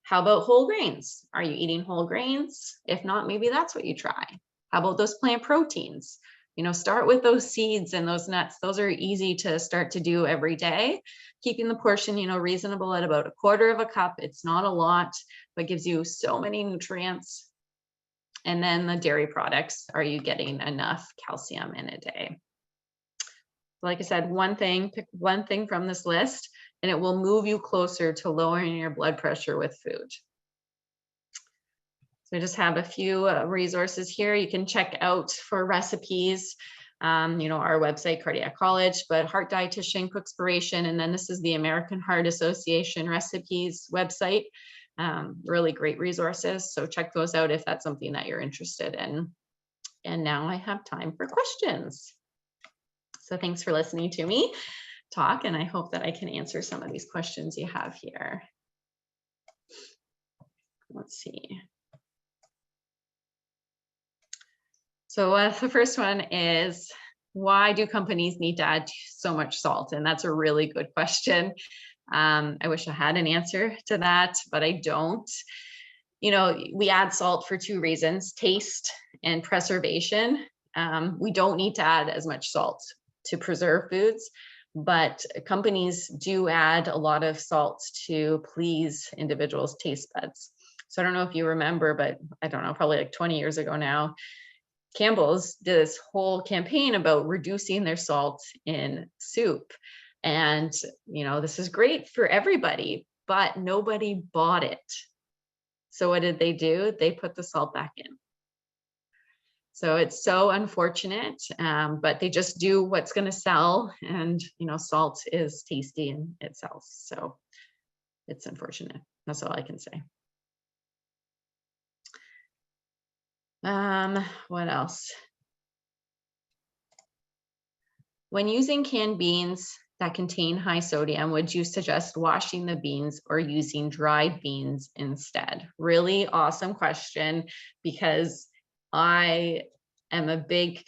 How about whole grains? Are you eating whole grains? If not, maybe that's what you try. How about those plant proteins? Start with those seeds and those nuts. Those are easy to start to do every day. Keeping the portion, reasonable at about 1/4 of a cup. It's not a lot, but gives you so many nutrients. And then the dairy products, are you getting enough calcium in a day? Like I said, pick one thing from this list, and it will move you closer to lowering your blood pressure with food. So I just have a few resources here you can check out for recipes. our website, Cardiac College, but Heart Dietitian, Cookspiration, and then this is the American Heart Association recipes website. Really great resources. So check those out if that's something that you're interested in. And now I have time for questions. So thanks for listening to me talk, and I hope that I can answer some of these questions you have here. Let's see. So the first one is, why do companies need to add so much salt? And that's a really good question. I wish I had an answer to that, but I don't. We add salt for two reasons: taste and preservation. We don't need to add as much salt to preserve foods, but companies do add a lot of salt to please individuals' taste buds. So I don't know if you remember, but I don't know, probably like 20 years ago now, Campbell's did this whole campaign about reducing their salt in soup. And, this is great for everybody, but nobody bought it. So what did they do? They put the salt back in. So it's so unfortunate, but they just do what's going to sell. And, salt is tasty and it sells. So it's unfortunate. That's all I can say. What else? When using canned beans that contain high sodium, would you suggest washing the beans or using dried beans instead? Really awesome question, because I am a big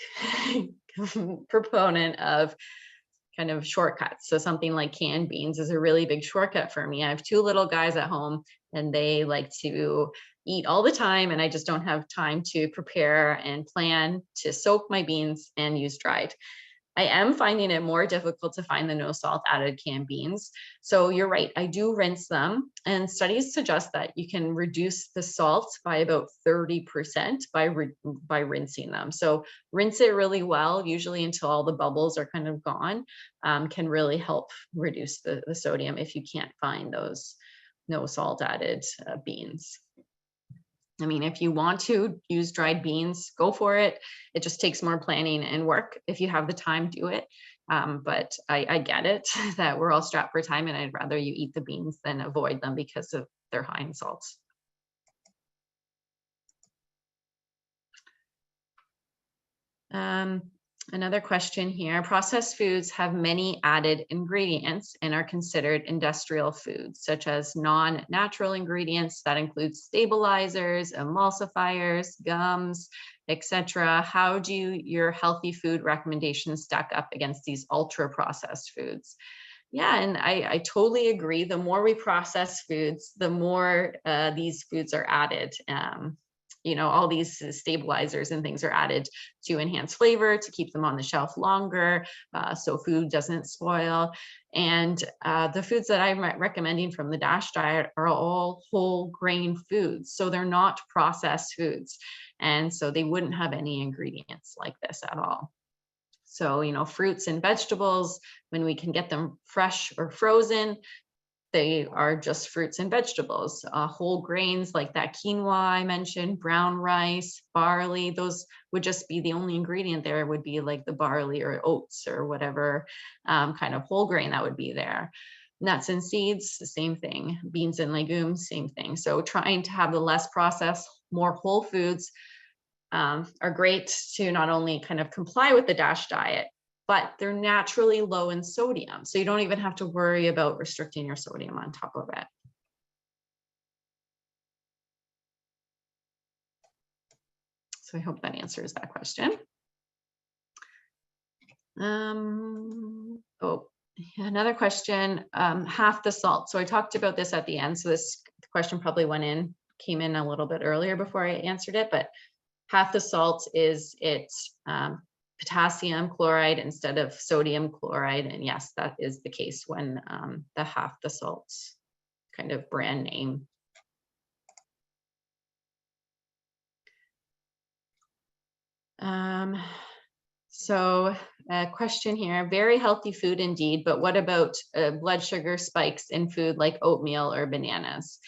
proponent of kind of shortcuts. So something like canned beans is a really big shortcut for me. I have two little guys at home and they like to eat all the time, and I just don't have time to prepare and plan to soak my beans and use dried. I am finding it more difficult to find the no salt added canned beans. So you're right, I do rinse them, and studies suggest that you can reduce the salt by about 30% by rinsing them. So rinse it really well, usually until all the bubbles are kind of gone, can really help reduce the sodium if you can't find those no salt added beans. I mean, if you want to use dried beans, go for it. It just takes more planning and work. If you have the time, do it. But I get it that we're all strapped for time, and I'd rather you eat the beans than avoid them because of their high in salts. Another question here. Processed foods have many added ingredients and are considered industrial foods, such as non-natural ingredients that include stabilizers, emulsifiers, gums, etc. How do your healthy food recommendations stack up against these ultra-processed foods? Yeah, and I totally agree. The more we process foods, the more these foods are added. All these stabilizers and things are added to enhance flavor, to keep them on the shelf longer, so food doesn't spoil. And the foods that I'm recommending from the DASH diet are all whole grain foods. So they're not processed foods. And so they wouldn't have any ingredients like this at all. So, fruits and vegetables, when we can get them fresh or frozen, they are just fruits and vegetables. Whole grains like that quinoa I mentioned, brown rice, barley, those would just be the only ingredient there would be like the barley or oats or whatever kind of whole grain that would be there. Nuts and seeds, the same thing. Beans and legumes, same thing. So trying to have the less processed, more whole foods are great to not only kind of comply with the DASH diet, but they're naturally low in sodium. So you don't even have to worry about restricting your sodium on top of it. So I hope that answers that question. Another question, half the salt. So I talked about this at the end. So this question probably came in a little bit earlier before I answered it, but half the salt is potassium chloride instead of sodium chloride. And yes, that is the case when the half the salts kind of brand name. So a question here, very healthy food indeed, but what about blood sugar spikes in food like oatmeal or bananas?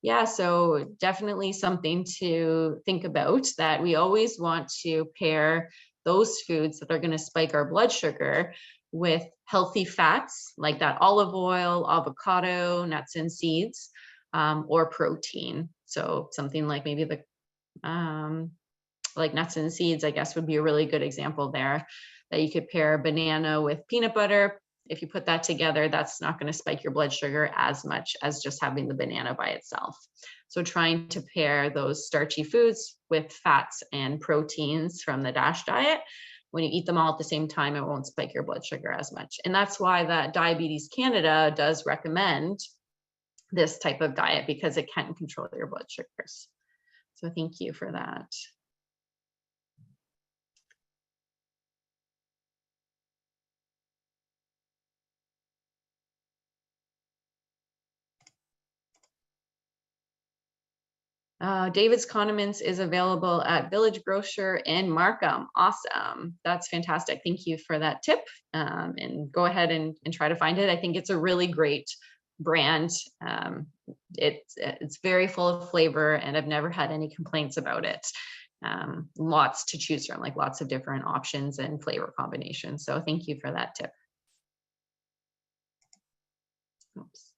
Yeah, so definitely something to think about, that we always want to pair those foods that are going to spike our blood sugar with healthy fats like that olive oil, avocado, nuts and seeds, or protein. So something like maybe the like nuts and seeds, I guess, would be a really good example there, that you could pair banana with peanut butter. If you put that together, that's not going to spike your blood sugar as much as just having the banana by itself. So trying to pair those starchy foods with fats and proteins from the DASH diet, when you eat them all at the same time, it won't spike your blood sugar as much. And that's why that Diabetes Canada does recommend this type of diet, because it can control your blood sugars. So thank you for that. David's Condiments is available at Village Grocer in Markham. Awesome. That's fantastic. Thank you for that tip. And go ahead and try to find it. I think it's a really great brand. It's very full of flavor, and I've never had any complaints about it. Lots to choose from, like lots of different options and flavor combinations. So thank you for that tip. Oops.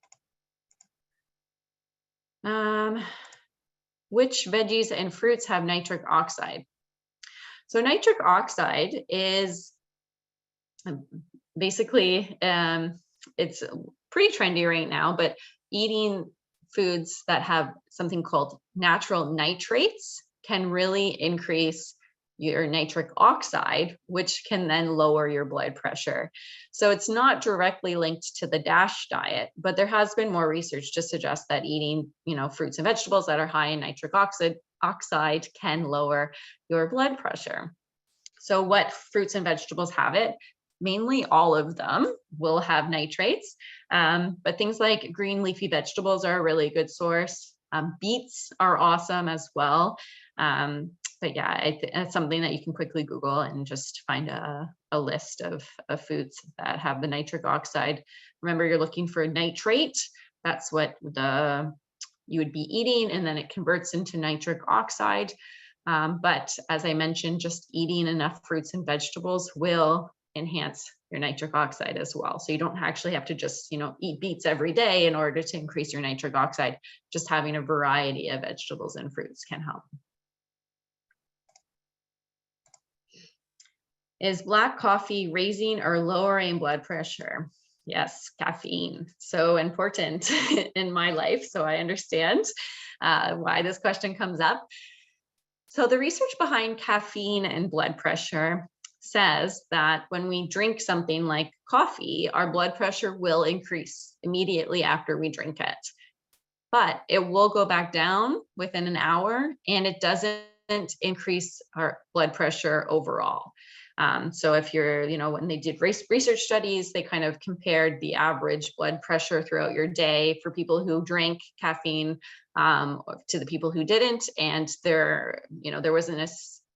Which veggies and fruits have nitric oxide? So nitric oxide is basically, it's pretty trendy right now, but eating foods that have something called natural nitrates can really increase your nitric oxide, which can then lower your blood pressure. So it's not directly linked to the DASH diet, but there has been more research to suggest that eating, fruits and vegetables that are high in nitric oxide can lower your blood pressure. So what fruits and vegetables have it? Mainly all of them will have nitrates, but things like green leafy vegetables are a really good source. Beets are awesome as well. But yeah, it's something that you can quickly Google and just find a list of foods that have the nitric oxide. Remember, you're looking for nitrate. That's what you would be eating, and then it converts into nitric oxide. But as I mentioned, just eating enough fruits and vegetables will enhance your nitric oxide as well. So you don't actually have to just, eat beets every day in order to increase your nitric oxide. Just having a variety of vegetables and fruits can help. Is black coffee raising or lowering blood pressure? Yes, caffeine. So important in my life. So I understand why this question comes up. So the research behind caffeine and blood pressure says that when we drink something like coffee, our blood pressure will increase immediately after we drink it. But it will go back down within an hour, and it doesn't increase our blood pressure overall. So if you're, when they did research studies, they kind of compared the average blood pressure throughout your day for people who drank caffeine to the people who didn't. And there wasn't a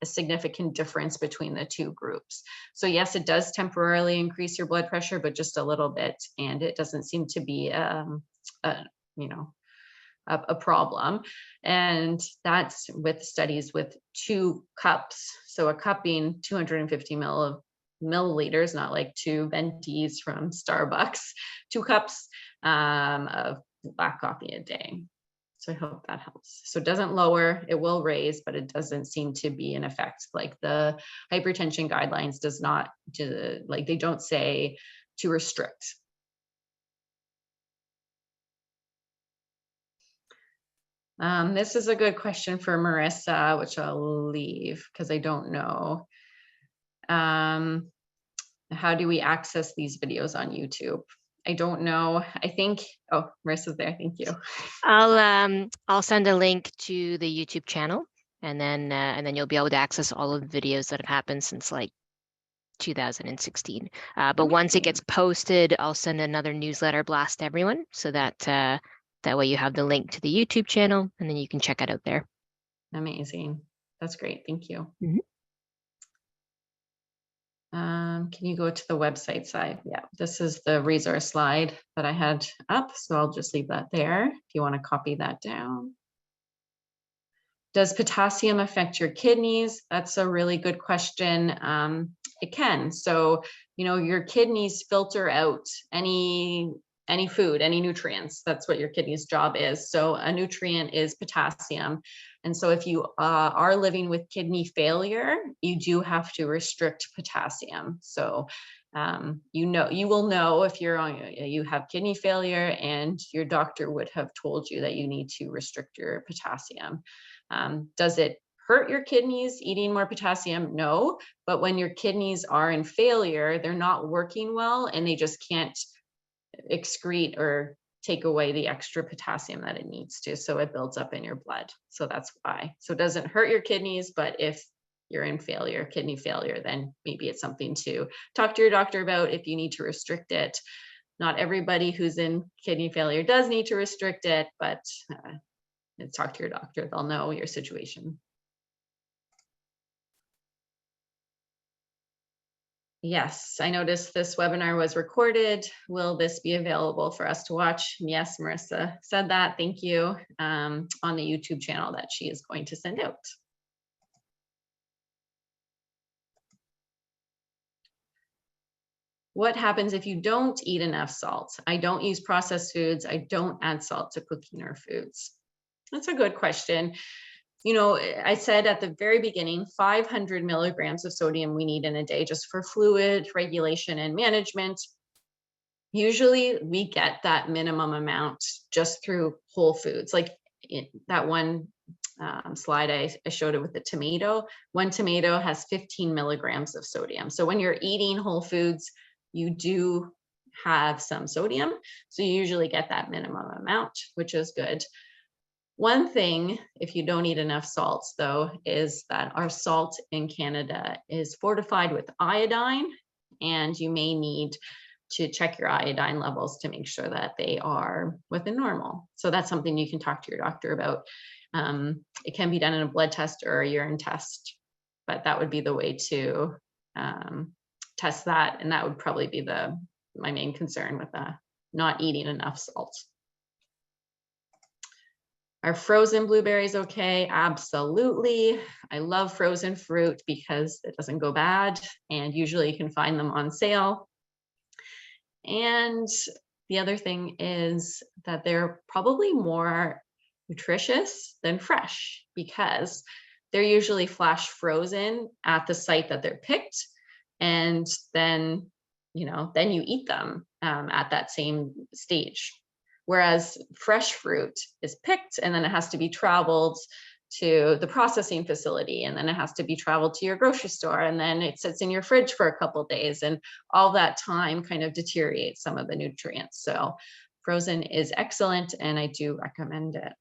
significant difference between the two groups. So yes, it does temporarily increase your blood pressure, but just a little bit. And it doesn't seem to be, a problem. And that's with studies with 2 cups. So a cup being 250 milliliters, not like 2 ventis from Starbucks, 2 cups of black coffee a day. So I hope that helps. So it doesn't lower, it will raise, but it doesn't seem to be an effect. Like the hypertension guidelines they don't say to restrict. This is a good question for Marissa, which I'll leave because I don't know. How do we access these videos on YouTube? I don't know. I think, oh, Marissa's there. Thank you. I'll send a link to the YouTube channel, and then you'll be able to access all of the videos that have happened since like 2016. But once it gets posted, I'll send another newsletter blast to everyone, so that that way you have the link to the YouTube channel, and then you can check it out there. Amazing. That's great. Thank you. Mm-hmm. Can you go to the website side? Yeah, this is the resource slide that I had up, so I'll just leave that there if you want to copy that down. Does potassium affect your kidneys? That's a really good question. It can. So, your kidneys filter out any food, any nutrients. That's what your kidney's job is. So a nutrient is potassium. And so if you are living with kidney failure, you do have to restrict potassium. So you will know if you have kidney failure, and your doctor would have told you that you need to restrict your potassium. Does it hurt your kidneys eating more potassium? No, but when your kidneys are in failure, they're not working well, and they just can't excrete or take away the extra potassium that it needs to. So it builds up in your blood. So that's why. So it doesn't hurt your kidneys, but if you're in failure, kidney failure, then maybe it's something to talk to your doctor about if you need to restrict it. Not everybody who's in kidney failure does need to restrict it, but talk to your doctor. They'll know your situation. Yes, I noticed this webinar was recorded. Will this be available for us to watch? Yes, Marissa said that. Thank you. On the YouTube channel that she is going to send out. What happens if you don't eat enough salt? I don't use processed foods. I don't add salt to cooking or foods. That's a good question. I said at the very beginning, 500 milligrams of sodium we need in a day just for fluid regulation and management. Usually we get that minimum amount just through whole foods. Like that one slide I showed it with the tomato. One tomato has 15 milligrams of sodium. So when you're eating whole foods, you do have some sodium. So you usually get that minimum amount, which is good. One thing, if you don't eat enough salts, though, is that our salt in Canada is fortified with iodine, and you may need to check your iodine levels to make sure that they are within normal. So that's something you can talk to your doctor about. It can be done in a blood test or a urine test, but that would be the way to test that. And that would probably be my main concern with not eating enough salt. Are frozen blueberries okay? Absolutely. I love frozen fruit because it doesn't go bad, and usually you can find them on sale. And the other thing is that they're probably more nutritious than fresh because they're usually flash frozen at the site that they're picked, and then you eat them at that same stage. Whereas fresh fruit is picked, and then it has to be traveled to the processing facility, and then it has to be traveled to your grocery store, and then it sits in your fridge for a couple of days, and all that time kind of deteriorates some of the nutrients. So frozen is excellent, and I do recommend it.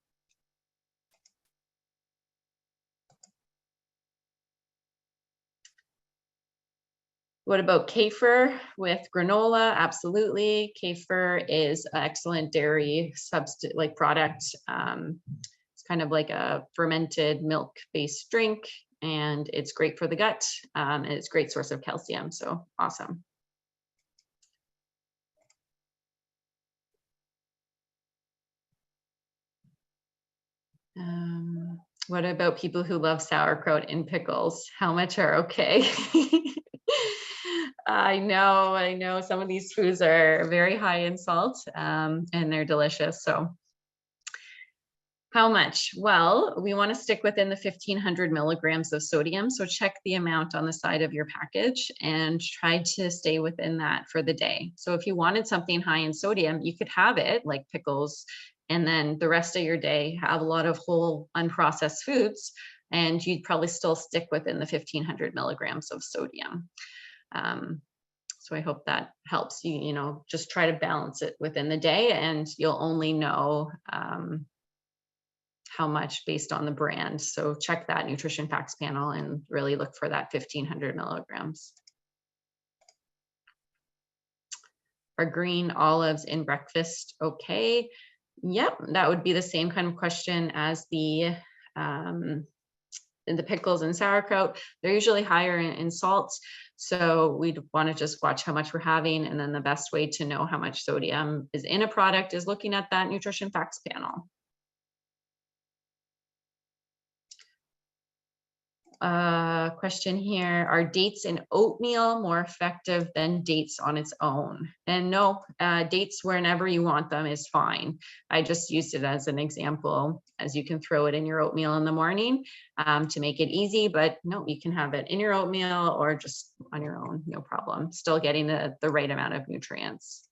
What about kefir with granola? Absolutely. Kefir is an excellent dairy product. It's kind of like a fermented milk-based drink, and it's great for the gut, and it's a great source of calcium. So awesome. What about people who love sauerkraut and pickles? How much are okay? I know some of these foods are very high in salt, and they're delicious. So how much? Well, we want to stick within the 1500 milligrams of sodium. So check the amount on the side of your package and try to stay within that for the day. So if you wanted something high in sodium, you could have it like pickles, and then the rest of your day have a lot of whole unprocessed foods, and you'd probably still stick within the 1500 milligrams of sodium. So I hope that helps you, just try to balance it within the day, and you'll only know how much based on the brand. So check that nutrition facts panel and really look for that 1500 milligrams. Are green olives in breakfast okay? Yep, that would be the same kind of question as the pickles and sauerkraut. They're usually higher in salt. So we'd want to just watch how much we're having. And then the best way to know how much sodium is in a product is looking at that nutrition facts panel. question here, are dates in oatmeal more effective than dates on its own? And no, dates whenever you want them is fine. I just used it as an example, as you can throw it in your oatmeal in the morning to make it easy, but no, you can have it in your oatmeal or just on your own, no problem. Still getting the right amount of nutrients.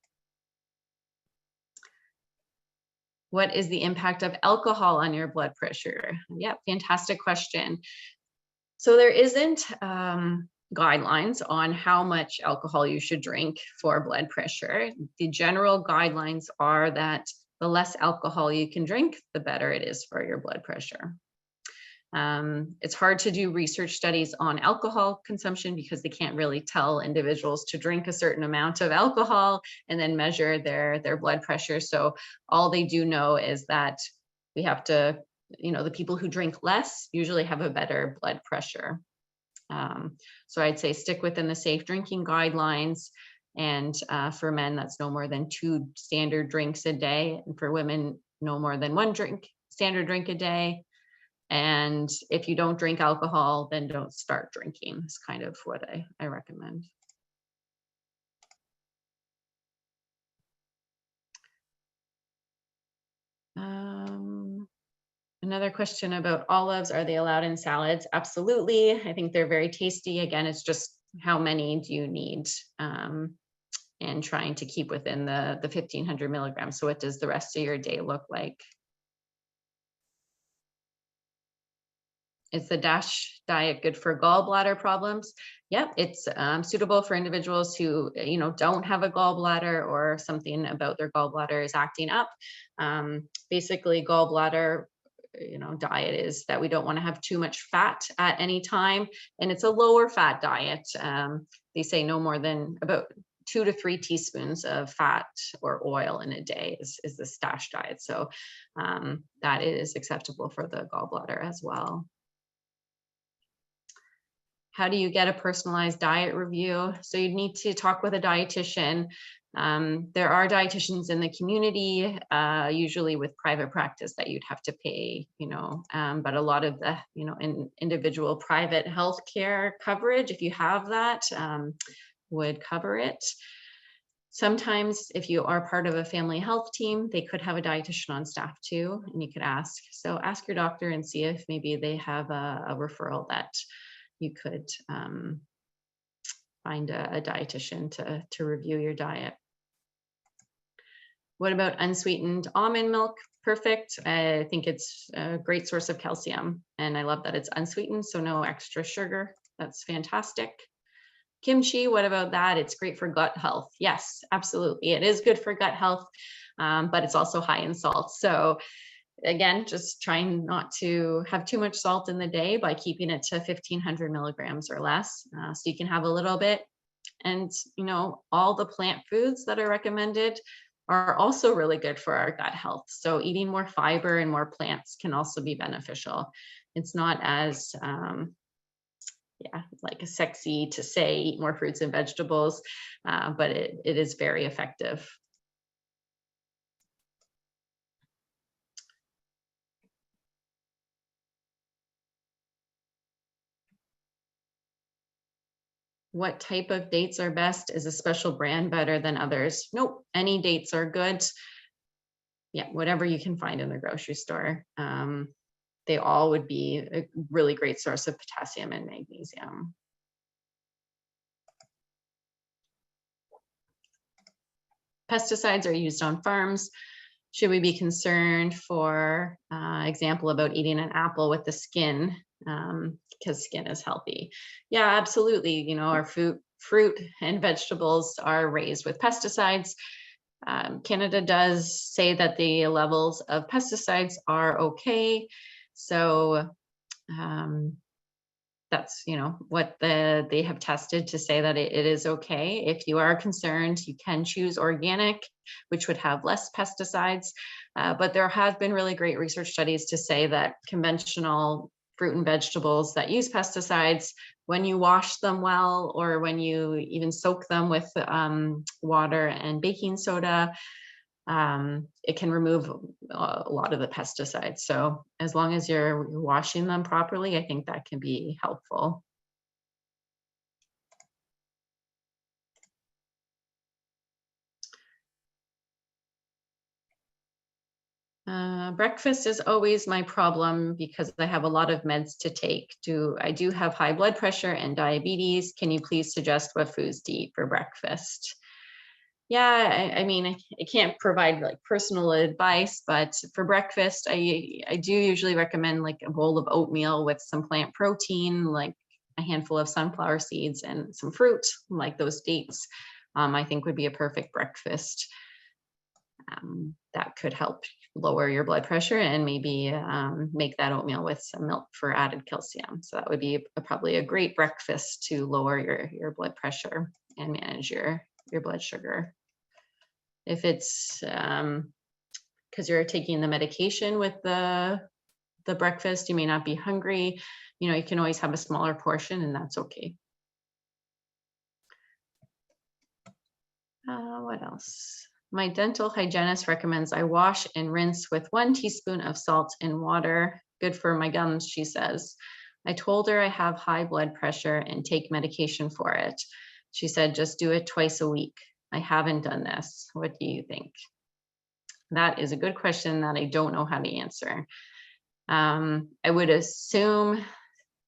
What is the impact of alcohol on your blood pressure? Yeah, fantastic question. So there isn't guidelines on how much alcohol you should drink for blood pressure. The general guidelines are that the less alcohol you can drink, the better it is for your blood pressure. It's hard to do research studies on alcohol consumption because they can't really tell individuals to drink a certain amount of alcohol and then measure their blood pressure. So all they do know is that we have to, the people who drink less usually have a better blood pressure. So I'd say stick within the safe drinking guidelines. And for men, that's no more than 2 standard drinks a day. And for women, no more than 1 standard drink a day. And if you don't drink alcohol, then don't start drinking. Is kind of what I recommend. Another question about olives. Are they allowed in salads? Absolutely. I think they're very tasty. Again, it's just how many do you need? And trying to keep within the 1500 milligrams. So what does the rest of your day look like? Is the DASH diet good for gallbladder problems? Yep, it's suitable for individuals who, don't have a gallbladder or something about their gallbladder is acting up. Basically, gallbladder, diet is that we don't want to have too much fat at any time, and it's a lower fat diet. They say no more than about 2 to 3 teaspoons of fat or oil in a day is the DASH diet. So that is acceptable for the gallbladder as well. How do you get a personalized diet review? So you'd need to talk with a dietitian. There are dietitians in the community, usually with private practice that you'd have to pay, but a lot of the, individual private healthcare coverage, if you have that, would cover it. Sometimes if you are part of a family health team, they could have a dietitian on staff too, and you could ask. So ask your doctor and see if maybe they have a referral that you could find a dietitian to review your diet. What about unsweetened almond milk? Perfect. I think it's a great source of calcium, and I love that it's unsweetened, so no extra sugar. That's fantastic. Kimchi, what about that? It's great for gut health. Yes, absolutely. It is good for gut health, but it's also high in salt. So again, just trying not to have too much salt in the day by keeping it to 1500 milligrams or less. So you can have a little bit. And, all the plant foods that are recommended are also really good for our gut health. So eating more fiber and more plants can also be beneficial. It's not as, like sexy to say eat more fruits and vegetables, but it is very effective. What type of dates are best? Is a special brand better than others? Nope, any dates are good. Yeah, whatever you can find in the grocery store. They all would be a really great source of potassium and magnesium. Pesticides are used on farms. Should we be concerned, for example, about eating an apple with the skin? Because skin is healthy. Yeah, absolutely. Our fruit and vegetables are raised with pesticides. Canada does say that the levels of pesticides are okay. So that's, what they have tested to say that it is okay. If you are concerned, you can choose organic, which would have less pesticides. But there have been really great research studies to say that conventional fruit and vegetables that use pesticides, when you wash them well, or when you even soak them with water and baking soda, it can remove a lot of the pesticides. So as long as you're washing them properly, I think that can be helpful. Breakfast is always my problem because I have a lot of meds to take. I do have high blood pressure and diabetes. Can you please suggest what foods to eat for breakfast? Yeah, I mean, I can't provide like personal advice, but for breakfast, I do usually recommend like a bowl of oatmeal with some plant protein, like a handful of sunflower seeds and some fruit, like those dates, I think would be a perfect breakfast. That could help lower your blood pressure and maybe make that oatmeal with some milk for added calcium. So that would be probably a great breakfast to lower your blood pressure and manage your blood sugar. If it's because you're taking the medication with the breakfast, you may not be hungry. You know, you can always have a smaller portion, and that's okay. What else? My dental hygienist recommends I wash and rinse with 1 teaspoon of salt and water. Good for my gums, she says. I told her I have high blood pressure and take medication for it. She said, just do it twice a week. I haven't done this. What do you think? That is a good question that I don't know how to answer. I would assume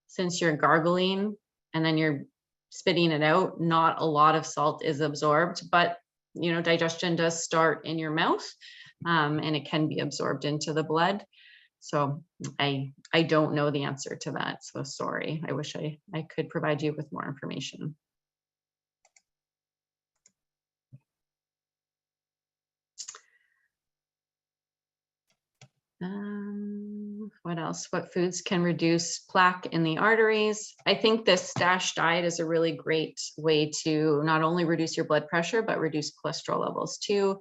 since you're gargling and then you're spitting it out, not a lot of salt is absorbed, but you know, digestion does start in your mouth, and it can be absorbed into the blood. So I don't know the answer to that. So sorry. I wish I could provide you with more information. What else? What foods can reduce plaque in the arteries? I think this DASH diet is a really great way to not only reduce your blood pressure, but reduce cholesterol levels too.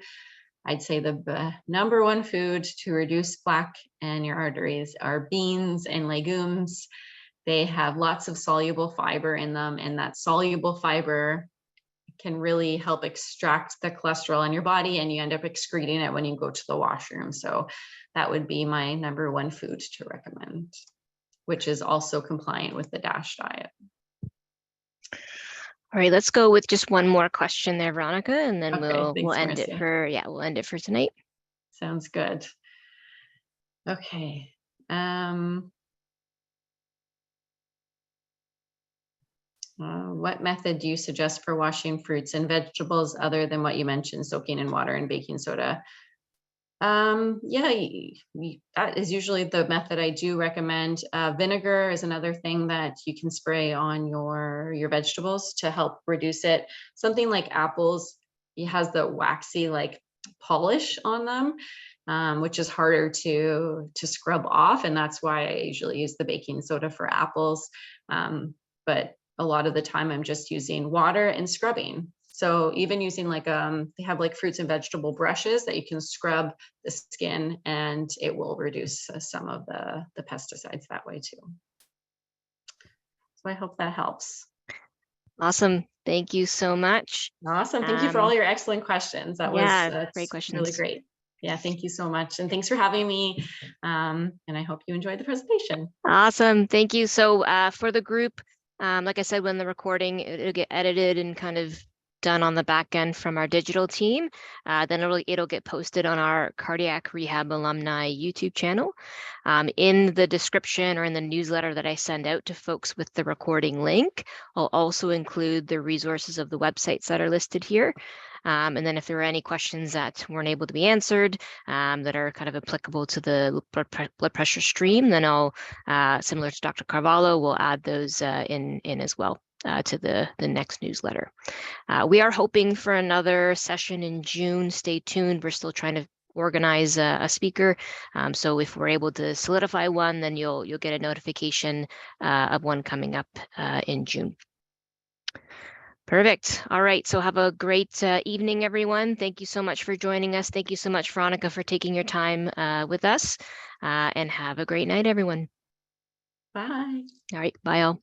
I'd say the number one food to reduce plaque in your arteries are beans and legumes. They have lots of soluble fiber in them, and that soluble fiber can really help extract the cholesterol in your body, and you end up excreting it when you go to the washroom. So that would be my number one food to recommend, which is also compliant with the DASH diet. All right, let's go with just one more question there, Veronica, and then Okay, we'll end it for we'll end it for tonight. Sounds good. Okay. What method do you suggest for washing fruits and vegetables other than what you mentioned, soaking in water and baking soda? Yeah, that is usually the method I do recommend. Vinegar is another thing that you can spray on your vegetables to help reduce it. Something like apples, it has the waxy like polish on them, which is harder to scrub off, and that's why I usually use the baking soda for apples. But a lot of the time I'm just using water and scrubbing. So even using like, they have like fruits and vegetable brushes that you can scrub the skin, and it will reduce some of the pesticides that way too. So I hope that helps. Awesome. Thank you so much. Awesome. Thank you for all your excellent questions. That was great questions. Really great. Yeah, thank you so much. And thanks for having me. And I hope you enjoyed the presentation. Awesome. Thank you. So for the group, like I said, when the recording, it'll get edited and kind of done on the back end from our digital team. Then it'll get posted on our Cardiac Rehab Alumni YouTube channel. In the description or in the newsletter that I send out to folks with the recording link, I'll also include the resources of the websites that are listed here. And then if there are any questions that weren't able to be answered that are kind of applicable to the blood pressure stream, then I'll, similar to Dr. Carvalho, we'll add those in as well to the next newsletter. We are hoping for another session in June. Stay tuned. We're still trying to organize a speaker. So if we're able to solidify one, then you'll get a notification of one coming up in June. Perfect. All right. So have a great evening, everyone. Thank you so much for joining us. Thank you so much, Veronica, for taking your time with us. And have a great night, everyone. Bye. All right. Bye all.